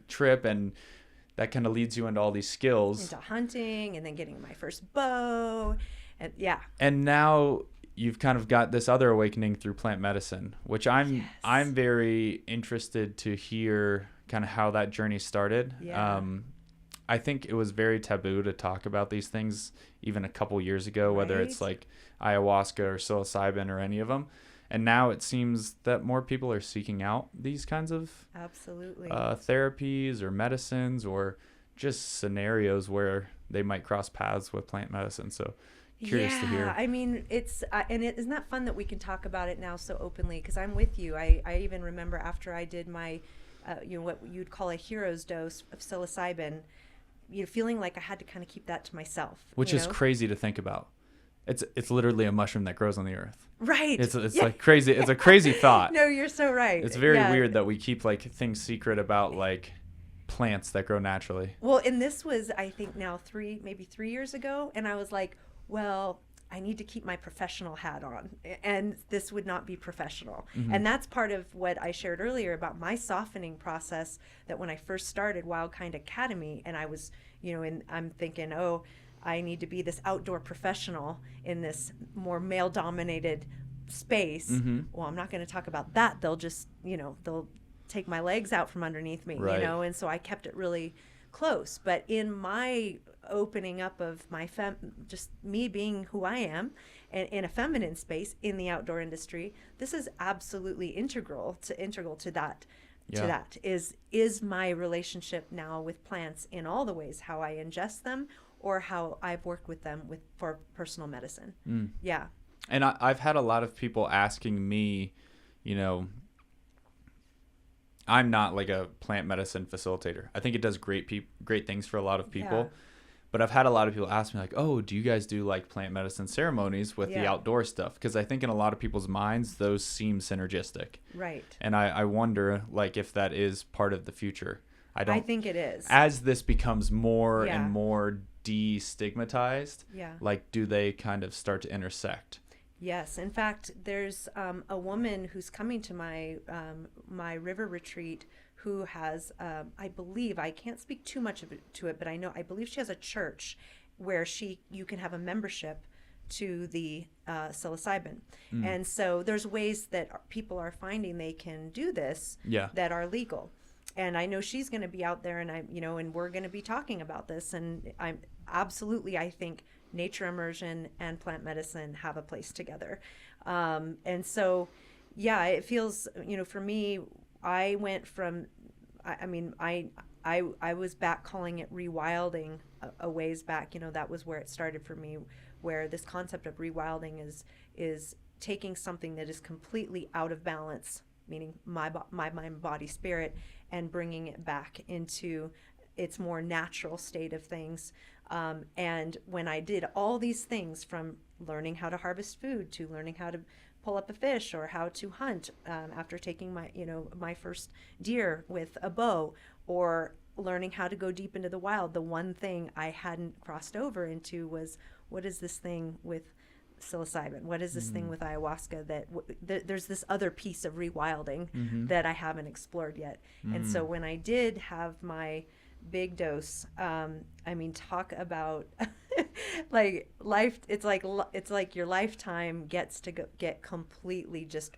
trip, and that kind of leads you into all these skills. Into hunting and then getting my first bow. And yeah. And now you've kind of got this other awakening through plant medicine, which I'm very interested to hear kind of how that journey started. Yeah. I think it was very taboo to talk about these things even a couple years ago, whether it's Right. like ayahuasca or psilocybin or any of them. And now it seems that more people are seeking out these kinds of Absolutely. therapies or medicines, or just scenarios where they might cross paths with plant medicine. So curious to hear. I mean, it's and isn't that fun that we can talk about it now so openly? Because I'm with you. I even remember after I did my, what you'd call a hero's dose of psilocybin, feeling like I had to kind of keep that to myself. Which you is know? crazy to think about. It's literally a mushroom that grows on the earth. Right. It's like crazy. It's a crazy thought. No, you're so right. It's very Yeah. weird that we keep like things secret about like plants that grow naturally. Well, and this was, I think now maybe 3 years ago. And I was like, well, I need to keep my professional hat on, and this would not be professional. Mm-hmm. And that's part of what I shared earlier about my softening process, that when I first started Wildkind Academy, and I was, and I'm thinking, oh, I need to be this outdoor professional in this more male dominated space. Mm-hmm. Well, I'm not going to talk about that. They'll just, they'll take my legs out from underneath me, Right. and so I kept it really close. But in my opening up of my just me being who I am, and in a feminine space in the outdoor industry, this is absolutely integral to that. Yeah. To that is my relationship now with plants in all the ways, how I ingest them or how I've worked with them for personal medicine. Yeah. And I've had a lot of people asking me, I'm not like a plant medicine facilitator. I think it does great things for a lot of people. Yeah. But I've had a lot of people ask me like, oh, do you guys do like plant medicine ceremonies with the Yeah. outdoor stuff? Because I think in a lot of people's minds, those seem synergistic. Right. And I wonder like if that is part of the future. I think it is. As this becomes more Yeah. and more destigmatized, Yeah. like do they kind of start to intersect? Yes. In fact, there's a woman who's coming to my river retreat who has, I believe, I can't speak too much to it, but I believe she has a church where you can have a membership to the psilocybin. And so there's ways that people are finding they can do this Yeah. that are legal. And I know she's going to be out there, and and we're going to be talking about this. And I think nature immersion and plant medicine have a place together. And so, yeah, it feels, for me, I went from, I was back calling it rewilding a ways back. That was where it started for me, where this concept of rewilding is taking something that is completely out of balance, meaning my mind, body, spirit, and bringing it back into its more natural state of things. And when I did all these things, from learning how to harvest food to learning how to pull up a fish or how to hunt, after taking my first deer with a bow, or learning how to go deep into the wild, the one thing I hadn't crossed over into was, what is this thing with psilocybin? What is this thing with ayahuasca that there's this other piece of rewilding that I haven't explored yet. And so when I did have my big dose, talk about like life, it's like your lifetime gets to get completely just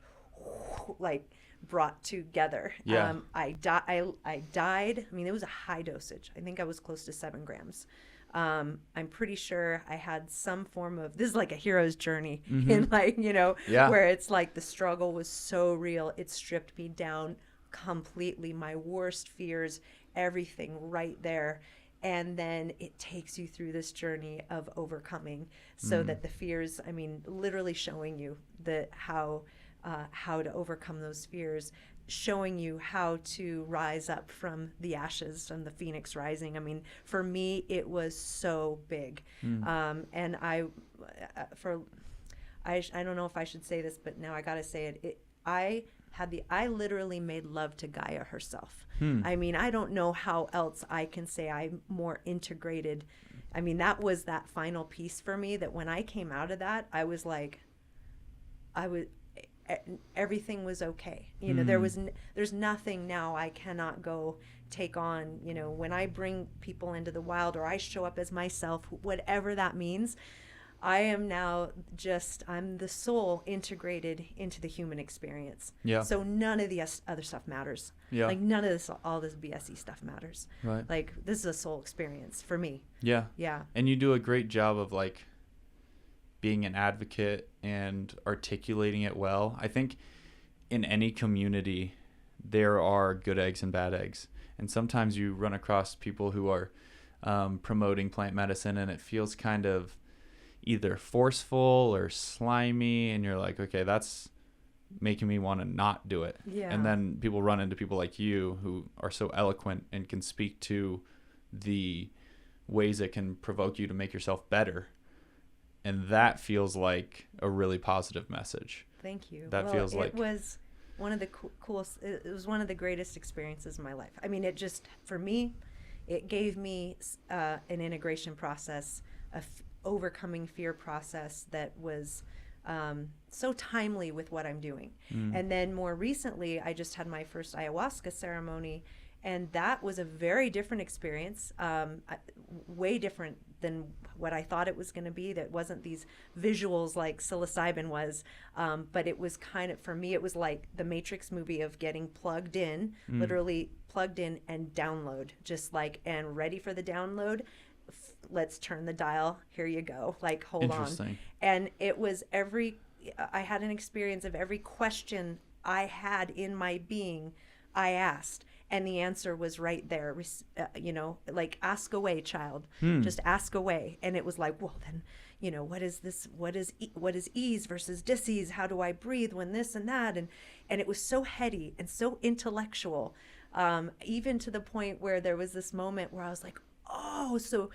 like brought together. Yeah. I died. It was a high dosage. I think I was close to 7 grams. I'm pretty sure I had some form of, this is like a hero's journey in Yeah. where it's like the struggle was so real. It stripped me down completely, my worst fears, everything right there. And then it takes you through this journey of overcoming, so that the fears, literally showing you how to overcome those fears, showing you how to rise up from the ashes, from the phoenix rising. For me, it was so big. And I I don't know if I should say this, but now I gotta say it. I literally made love to Gaia herself. I mean, I don't know how else I can say I'm more integrated. I mean, that was that final piece for me, that when I came out of that, I was like, everything was okay. You know, there's nothing now I cannot go take on. You know, when I bring people into the wild, or I show up as myself, whatever that means, I am now I'm the soul integrated into the human experience. Yeah. So none of the other stuff matters. Yeah. Like none of this, all this BSE stuff matters. Right. Like this is a soul experience for me. Yeah. Yeah. And you do a great job of like being an advocate and articulating it well. I think in any community, there are good eggs and bad eggs. And sometimes you run across people who are promoting plant medicine, and it feels kind of either forceful or slimy, and you're like, okay, that's making me want to not do it. Yeah. And then people run into people like you who are so eloquent and can speak to the ways it can provoke you to make yourself better. And that feels like a really positive message. Thank you. That feels like it was one of the coolest. It was one of the greatest experiences in my life. I mean, it just, for me, it gave me an integration process, overcoming fear process that was so timely with what I'm doing. And then more recently, I just had my first ayahuasca ceremony, and that was a very different experience, way different than what I thought it was going to be. That wasn't these visuals like psilocybin was, but it was kind of, for me, it was like the Matrix movie of getting plugged in, literally plugged in and download, just like, and ready for the download. Let's turn the dial. Here you go. Like, hold on. And it was I had an experience of every question I had in my being, I asked. And the answer was right there, you know, like, ask away, child. Just ask away. And it was like, well, then, you know, what is this? What is ease versus dis-ease? How do I breathe when this and that? And it was so heady and so intellectual, even to the point where there was this moment where I was like, oh, so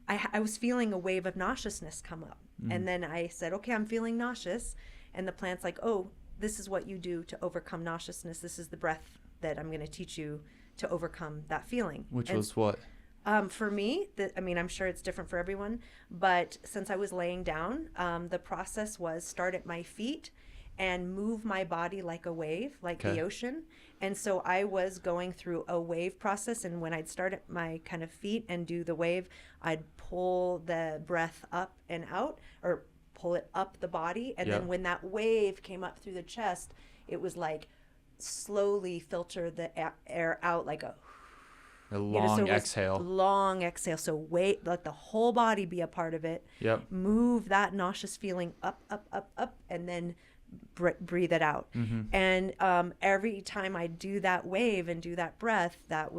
I was feeling a wave of nauseousness come up. And then I said, okay, I'm feeling nauseous. And the plant's like, oh, this is what you do to overcome nauseousness. This is the breath that I'm going to teach you to overcome that feeling. Which was what? For me, I mean, I'm sure it's different for everyone, but since I was laying down, the process was start at my feet and move my body like a wave, like the ocean. And so I was going through a wave process, and when I'd start at my kind of feet and do the wave, I'd pull the breath up and out, or pull it up the body. And then when that wave came up through the chest, it was like slowly filter the air out, like a long exhale. Long exhale. So let the whole body be a part of it. Yep. Move that nauseous feeling up, and then breathe it out. And every time I do that wave and do that breath, that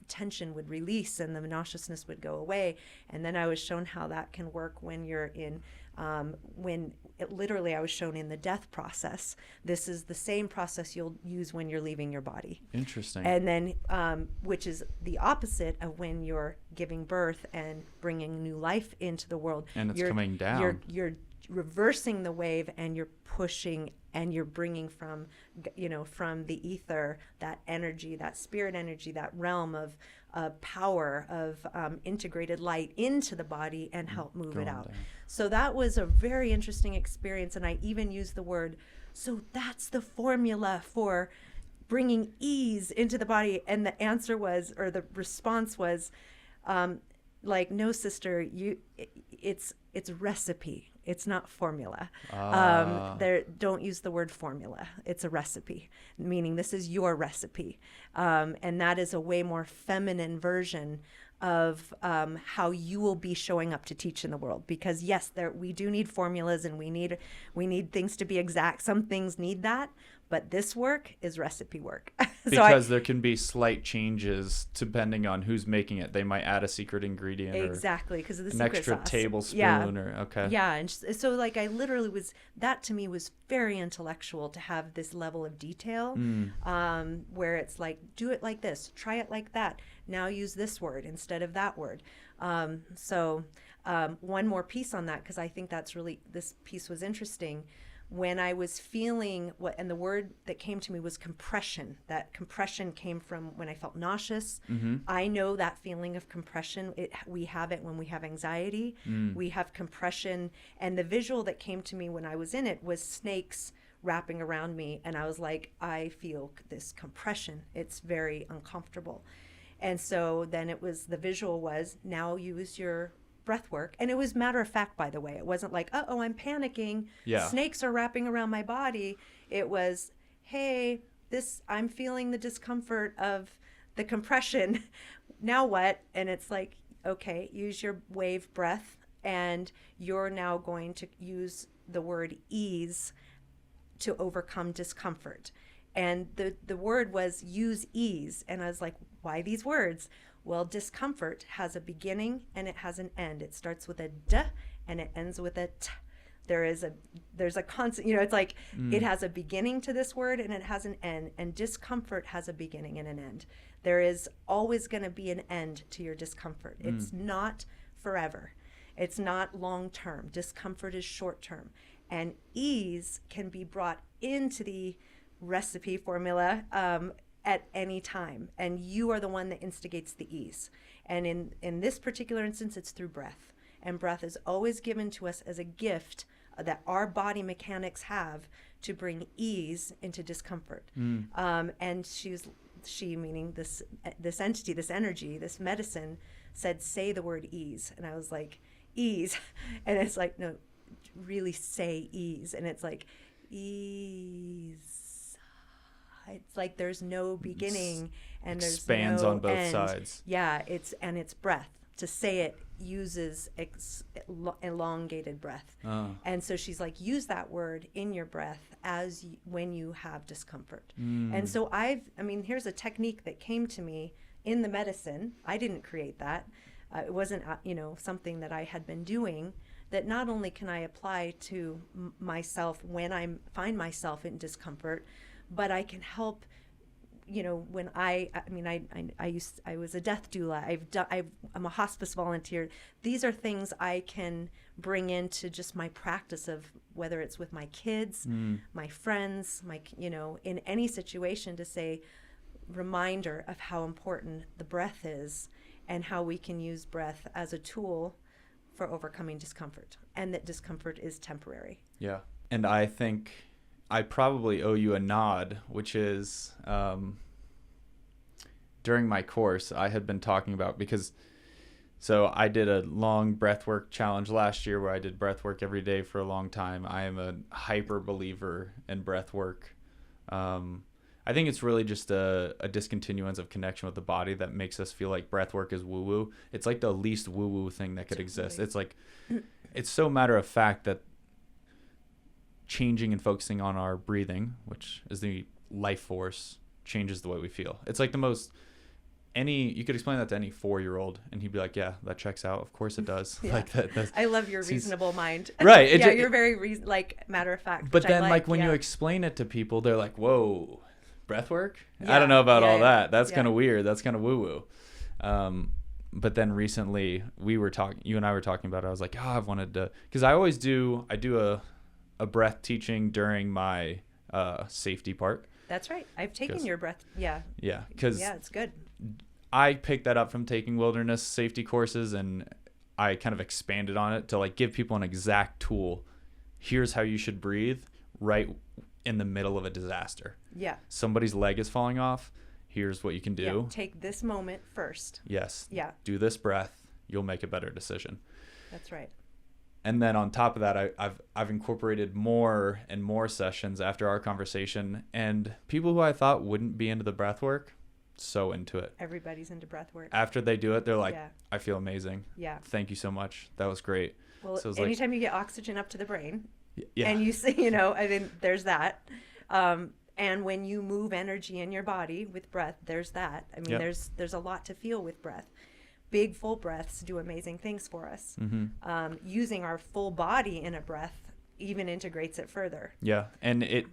tension would release and the nauseousness would go away. And then I was shown how that can work when you're in literally I was shown in the death process. This is the same process you'll use when you're leaving your body. Interesting. And then, which is the opposite of when you're giving birth and bringing new life into the world. And it's coming down. You're reversing the wave, and you're pushing, and you're bringing from the ether, that energy, that spirit energy, that realm of power of integrated light into the body and help move it out. So that was a very interesting experience. And I even used the word, so that's the formula for bringing ease into the body. And the answer was, or the response was, like, no, sister, it's recipe. It's not formula. Don't use the word formula. It's a recipe, meaning this is your recipe. And that is a way more feminine version of how you will be showing up to teach in the world. Because yes, we do need formulas, and we need things to be exact. Some things need that, but this work is recipe work. Because there can be slight changes depending on who's making it. They might add a secret ingredient, exactly, because of the an secret extra sauce. tablespoon, And so like I literally that to me was very intellectual, to have this level of detail, where it's like, do it like this, try it like that, now use this word instead of that word. So One more piece on that, because I think this piece was interesting. When I was feeling and the word that came to me was compression. That compression came from when I felt nauseous. I know that feeling of compression. We have it when we have anxiety. We have compression. And the visual that came to me when I was in it was snakes wrapping around me. And I was like, I feel this compression. It's very uncomfortable. And so then the visual was, now use your breath work. And it was matter of fact, by the way. It wasn't like, oh, I'm panicking. Yeah. Snakes are wrapping around my body. It was, hey, I'm feeling the discomfort of the compression. Now what? And it's like, okay, use your wave breath, and you're now going to use the word ease to overcome discomfort. And the word was use ease. And I was like, why these words? Well, discomfort has a beginning and it has an end. It starts with a d and it ends with a t. There's a constant, it's like it has a beginning to this word and it has an end, and discomfort has a beginning and an end. There is always going to be an end to your discomfort. It's not forever. It's not long term. Discomfort is short term. And ease can be brought into the recipe formula at any time, and you are the one that instigates the ease. And in this particular instance, it's through breath, and breath is always given to us as a gift that our body mechanics have to bring ease into discomfort. And she meaning this entity, this energy, this medicine, said, say the word ease. And I was like, ease. And it's like, no, really say ease. And it's like, ease. It's like there's no beginning and there's expands no on both end. sides. Yeah, it's breath. To say it uses elongated breath. And so she's like, use that word in your breath when you have discomfort. And so here's a technique that came to me in the medicine. I didn't create that. It wasn't, something that I had been doing, that not only can I apply to myself when I find myself in discomfort, but I can help, when I was a death doula. I'm a hospice volunteer. These are things I can bring into just my practice of whether it's with my kids, my friends, in any situation, to say, reminder of how important the breath is and how we can use breath as a tool for overcoming discomfort, and that discomfort is temporary. Yeah. And I think I probably owe you a nod, which is during my course, I had been talking about, so I did a long breathwork challenge last year where I did breathwork every day for a long time. I am a hyper believer in breathwork. I think it's really just a discontinuance of connection with the body that makes us feel like breathwork is woo-woo. It's like the least woo-woo thing that could exist. It's like, it's so matter of fact that changing and focusing on our breathing, which is the life force, changes the way we feel. It's like you could explain that to any 4-year-old and he'd be like, yeah, that checks out. Of course it does. Yeah. Like that. I love your reasonable mind. Right. You're very matter of fact. But then when you explain it to people, they're like, whoa, breath work? I don't know about all that. That's kind of weird. That's kind of woo-woo. But then recently you and I were talking about it. I was like, I've wanted to, because I do a breath teaching during my safety part. That's right. I've taken your breath. Yeah. Yeah. Because it's good. I picked that up from taking wilderness safety courses, and I kind of expanded on it to like give people an exact tool. Here's how you should breathe right in the middle of a disaster. Yeah. Somebody's leg is falling off. Here's what you can do. Yeah. Take this moment first. Yes. Yeah. Do this breath. You'll make a better decision. That's right. And then on top of that, I've incorporated more and more sessions after our conversation, and people who I thought wouldn't be into the breath work, so into it. Everybody's into breath work. After they do it, they're like, I feel amazing. Yeah. Thank you so much. That was great. Well, so anytime you get oxygen up to the brain, and you see, I mean, there's that. And when you move energy in your body with breath, there's that. I mean, there's a lot to feel with breath. Big full breaths do amazing things for us. Using our full body in a breath even integrates it further. Yeah, and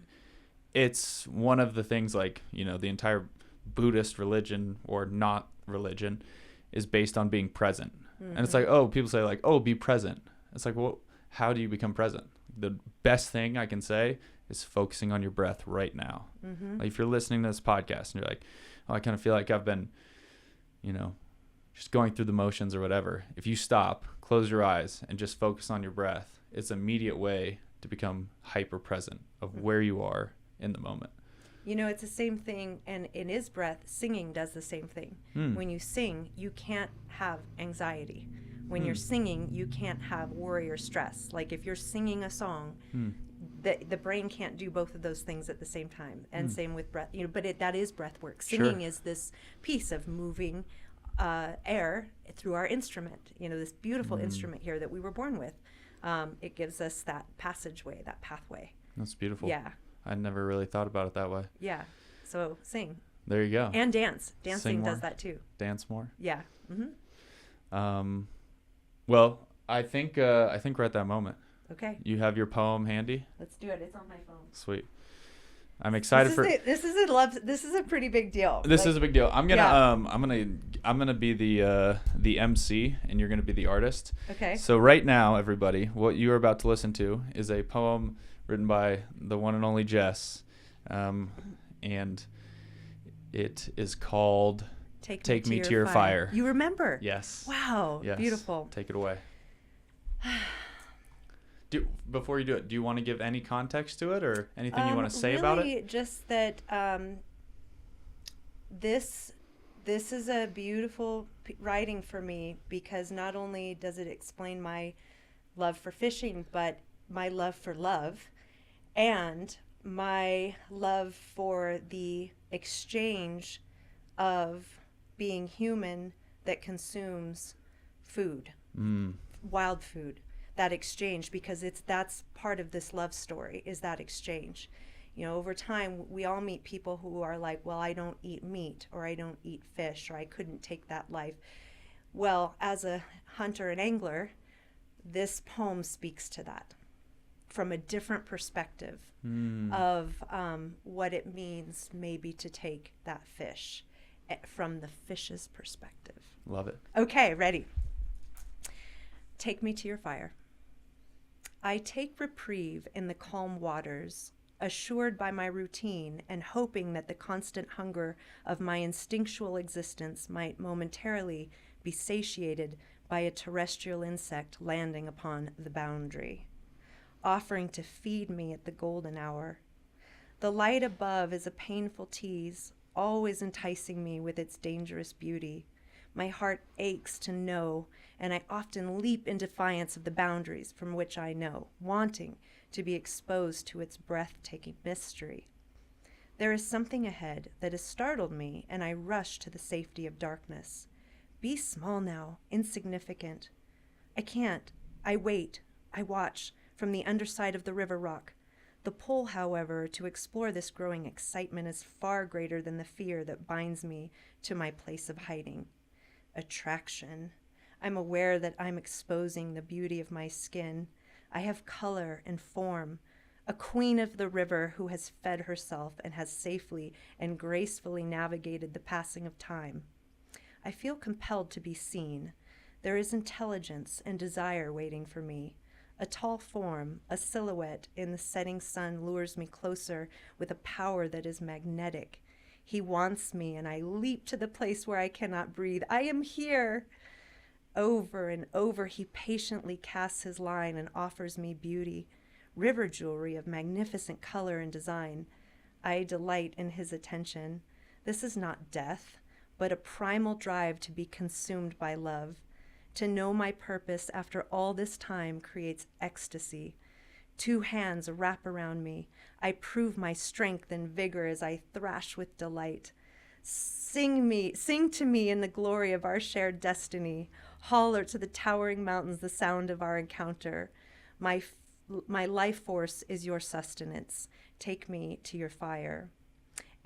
it's one of the things, like, the entire Buddhist religion or not religion is based on being present. And it's like, oh, people say like, oh, be present. It's like, well, how do you become present? The best thing I can say is focusing on your breath right now. Like if you're listening to this podcast and you're like, oh, I kind of feel like I've been, just going through the motions or whatever. If you stop, close your eyes, and just focus on your breath, it's an immediate way to become hyper present of where you are in the moment. It's the same thing, and it is breath. Singing does the same thing. When you sing, you can't have anxiety. When you're singing, you can't have worry or stress. Like if you're singing a song, the brain can't do both of those things at the same time. And same with breath. But that is breath work. Singing is this piece of moving air through our instrument. This beautiful instrument here that we were born with. It gives us that passageway, that pathway. That's beautiful. Yeah. I never really thought about it that way. Yeah. So sing. There you go. And dance. Dancing Sing more. does that too. Dance more. Yeah. Well, I think we're at that moment. Okay. You have your poem handy? Let's do it. It's on my phone. Sweet. I'm excited This is a pretty big deal. This is a big deal. I'm gonna be the MC and you're gonna be the artist. Okay. So right now, everybody, what you are about to listen to is a poem written by the one and only Jess, and it is called "Take Me to Your Fire." You remember? Yes. Wow. Yes. Beautiful. Take it away. Before you do it, do you want to give any context to it or anything you want to say about it? Just that this is a beautiful writing for me, because not only does it explain my love for fishing, but my love for love and my love for the exchange of being human that consumes food, wild food. That exchange, because that's part of this love story, is that exchange. Over time we all meet people who are like, well, I don't eat meat, or I don't eat fish, or I couldn't take that life. Well, as a hunter and angler, this poem speaks to that from a different perspective of what it means maybe to take that fish from the fish's perspective. Love it. Okay, ready. Take me to your fire. I take reprieve in the calm waters, assured by my routine and hoping that the constant hunger of my instinctual existence might momentarily be satiated by a terrestrial insect landing upon the boundary, offering to feed me at the golden hour. The light above is a painful tease, always enticing me with its dangerous beauty. My heart aches to know, and I often leap in defiance of the boundaries from which I know, wanting to be exposed to its breathtaking mystery. There is something ahead that has startled me, and I rush to the safety of darkness. Be small now, insignificant. I can't. I wait. I watch from the underside of the river rock. The pull, however, to explore this growing excitement is far greater than the fear that binds me to my place of hiding. Attraction. I'm aware that I'm exposing the beauty of my skin. I have color and form, a queen of the river who has fed herself and has safely and gracefully navigated the passing of time. I feel compelled to be seen. There is intelligence and desire waiting for me. A tall form, a silhouette in the setting sun lures me closer with a power that is magnetic. He wants me, and I leap to the place where I cannot breathe. I am here. Over and over, he patiently casts his line and offers me beauty, river jewelry of magnificent color and design. I delight in his attention. This is not death, but a primal drive to be consumed by love. To know my purpose after all this time creates ecstasy. 2 hands wrap around me. I prove my strength and vigor as I thrash with delight. Sing to me in the glory of our shared destiny. Holler to the towering mountains the sound of our encounter. My life force is your sustenance. Take me to your fire.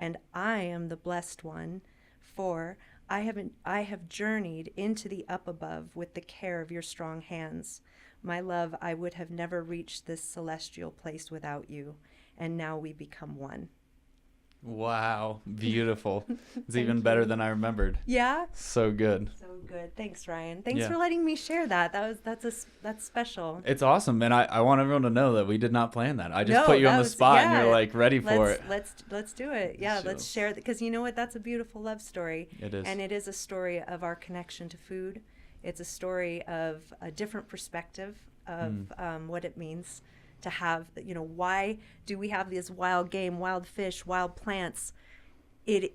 And I am the blessed one, for I have journeyed into the up above with the care of your strong hands. My love, I would have never reached this celestial place without you, and now we become one. Wow, beautiful. It's even better than I remembered. Yeah. So good. So good. Thanks, Ryan. Thanks Yeah. for letting me share that. That's special. It's awesome, and I want everyone to know that we did not plan that. I just No, put you on that the was- spot, yeah. and you're like ready for it. Let's do it. Yeah, let's Chills. share it, because you know what? That's a beautiful love story. It is. And it is a story of our connection to food. It's a story of a different perspective of what it means to have, why do we have this wild game, wild fish, wild plants?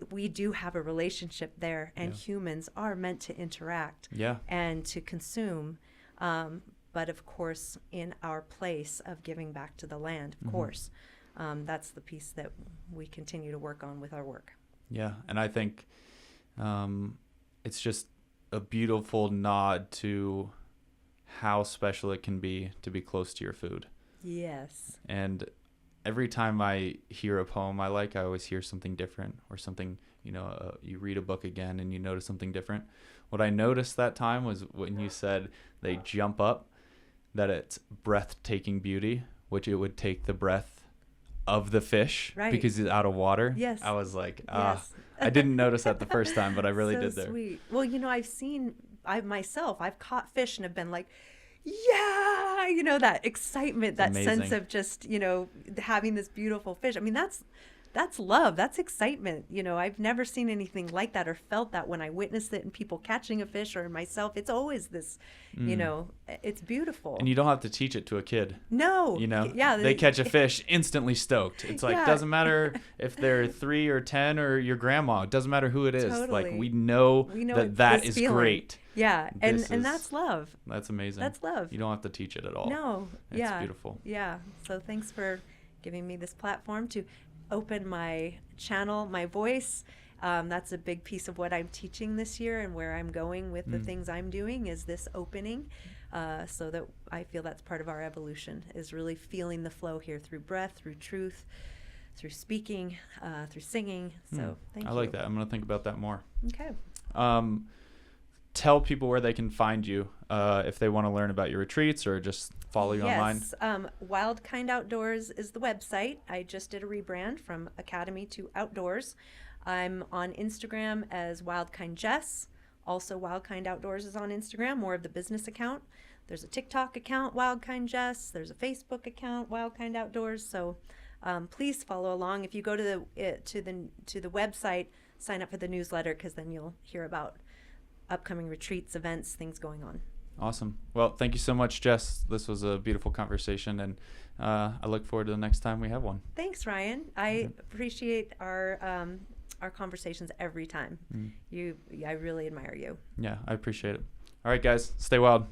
We do have a relationship there, and humans are meant to interact and to consume. But of course, in our place of giving back to the land, of course, that's the piece that we continue to work on with our work. Yeah, and I think it's just a beautiful nod to how special it can be to be close to your food. Yes. And every time I hear a poem I always hear something different, or something, you read a book again and you notice something different. What I noticed that time was when you said they jump up, that it's breathtaking beauty, which it would take the breath of the fish because it's out of water. Yes. I was like, Yes. I didn't notice that the first time, but I really So did there. Sweet. Well, I've caught fish and have been like, yeah, that excitement, that sense amazing. of just, having this beautiful fish. I mean, that's love. That's excitement. I've never seen anything like that or felt that when I witnessed it in people catching a fish or in myself. It's always this, it's beautiful. And you don't have to teach it to a kid. No. Yeah. They catch a fish, instantly stoked. It's like, doesn't matter if they're 3 or 10 or your grandma. It doesn't matter who it is. Totally. Like, we know that this is feeling. great. Yeah. And This that's is- love. That's amazing. That's love. You don't have to teach it at all. No. It's beautiful. Yeah. So thanks for giving me this platform to open my channel, my voice. That's a big piece of what I'm teaching this year, and where I'm going with the things I'm doing is this opening, so that I feel that's part of our evolution, is really feeling the flow here through breath, through truth, through speaking, through singing. So thank you. I like that. I'm going to think about that more. Okay. Tell people where they can find you if they want to learn about your retreats or just follow you online. Yes, Wildkind Outdoors is the website. I just did a rebrand from Academy to Outdoors. I'm on Instagram as Wildkind Jess. Also, Wildkind Outdoors is on Instagram, more of the business account. There's a TikTok account, Wildkind Jess. There's a Facebook account, Wildkind Outdoors. So please follow along. If you go to the website, sign up for the newsletter, because then you'll hear about upcoming retreats, events, things going on. Awesome. Well, thank you so much, Jess. This was a beautiful conversation, and I look forward to the next time we have one. Thanks, Ryan. I appreciate our conversations every time. I really admire you. Yeah, I appreciate it. All right, guys, stay wild.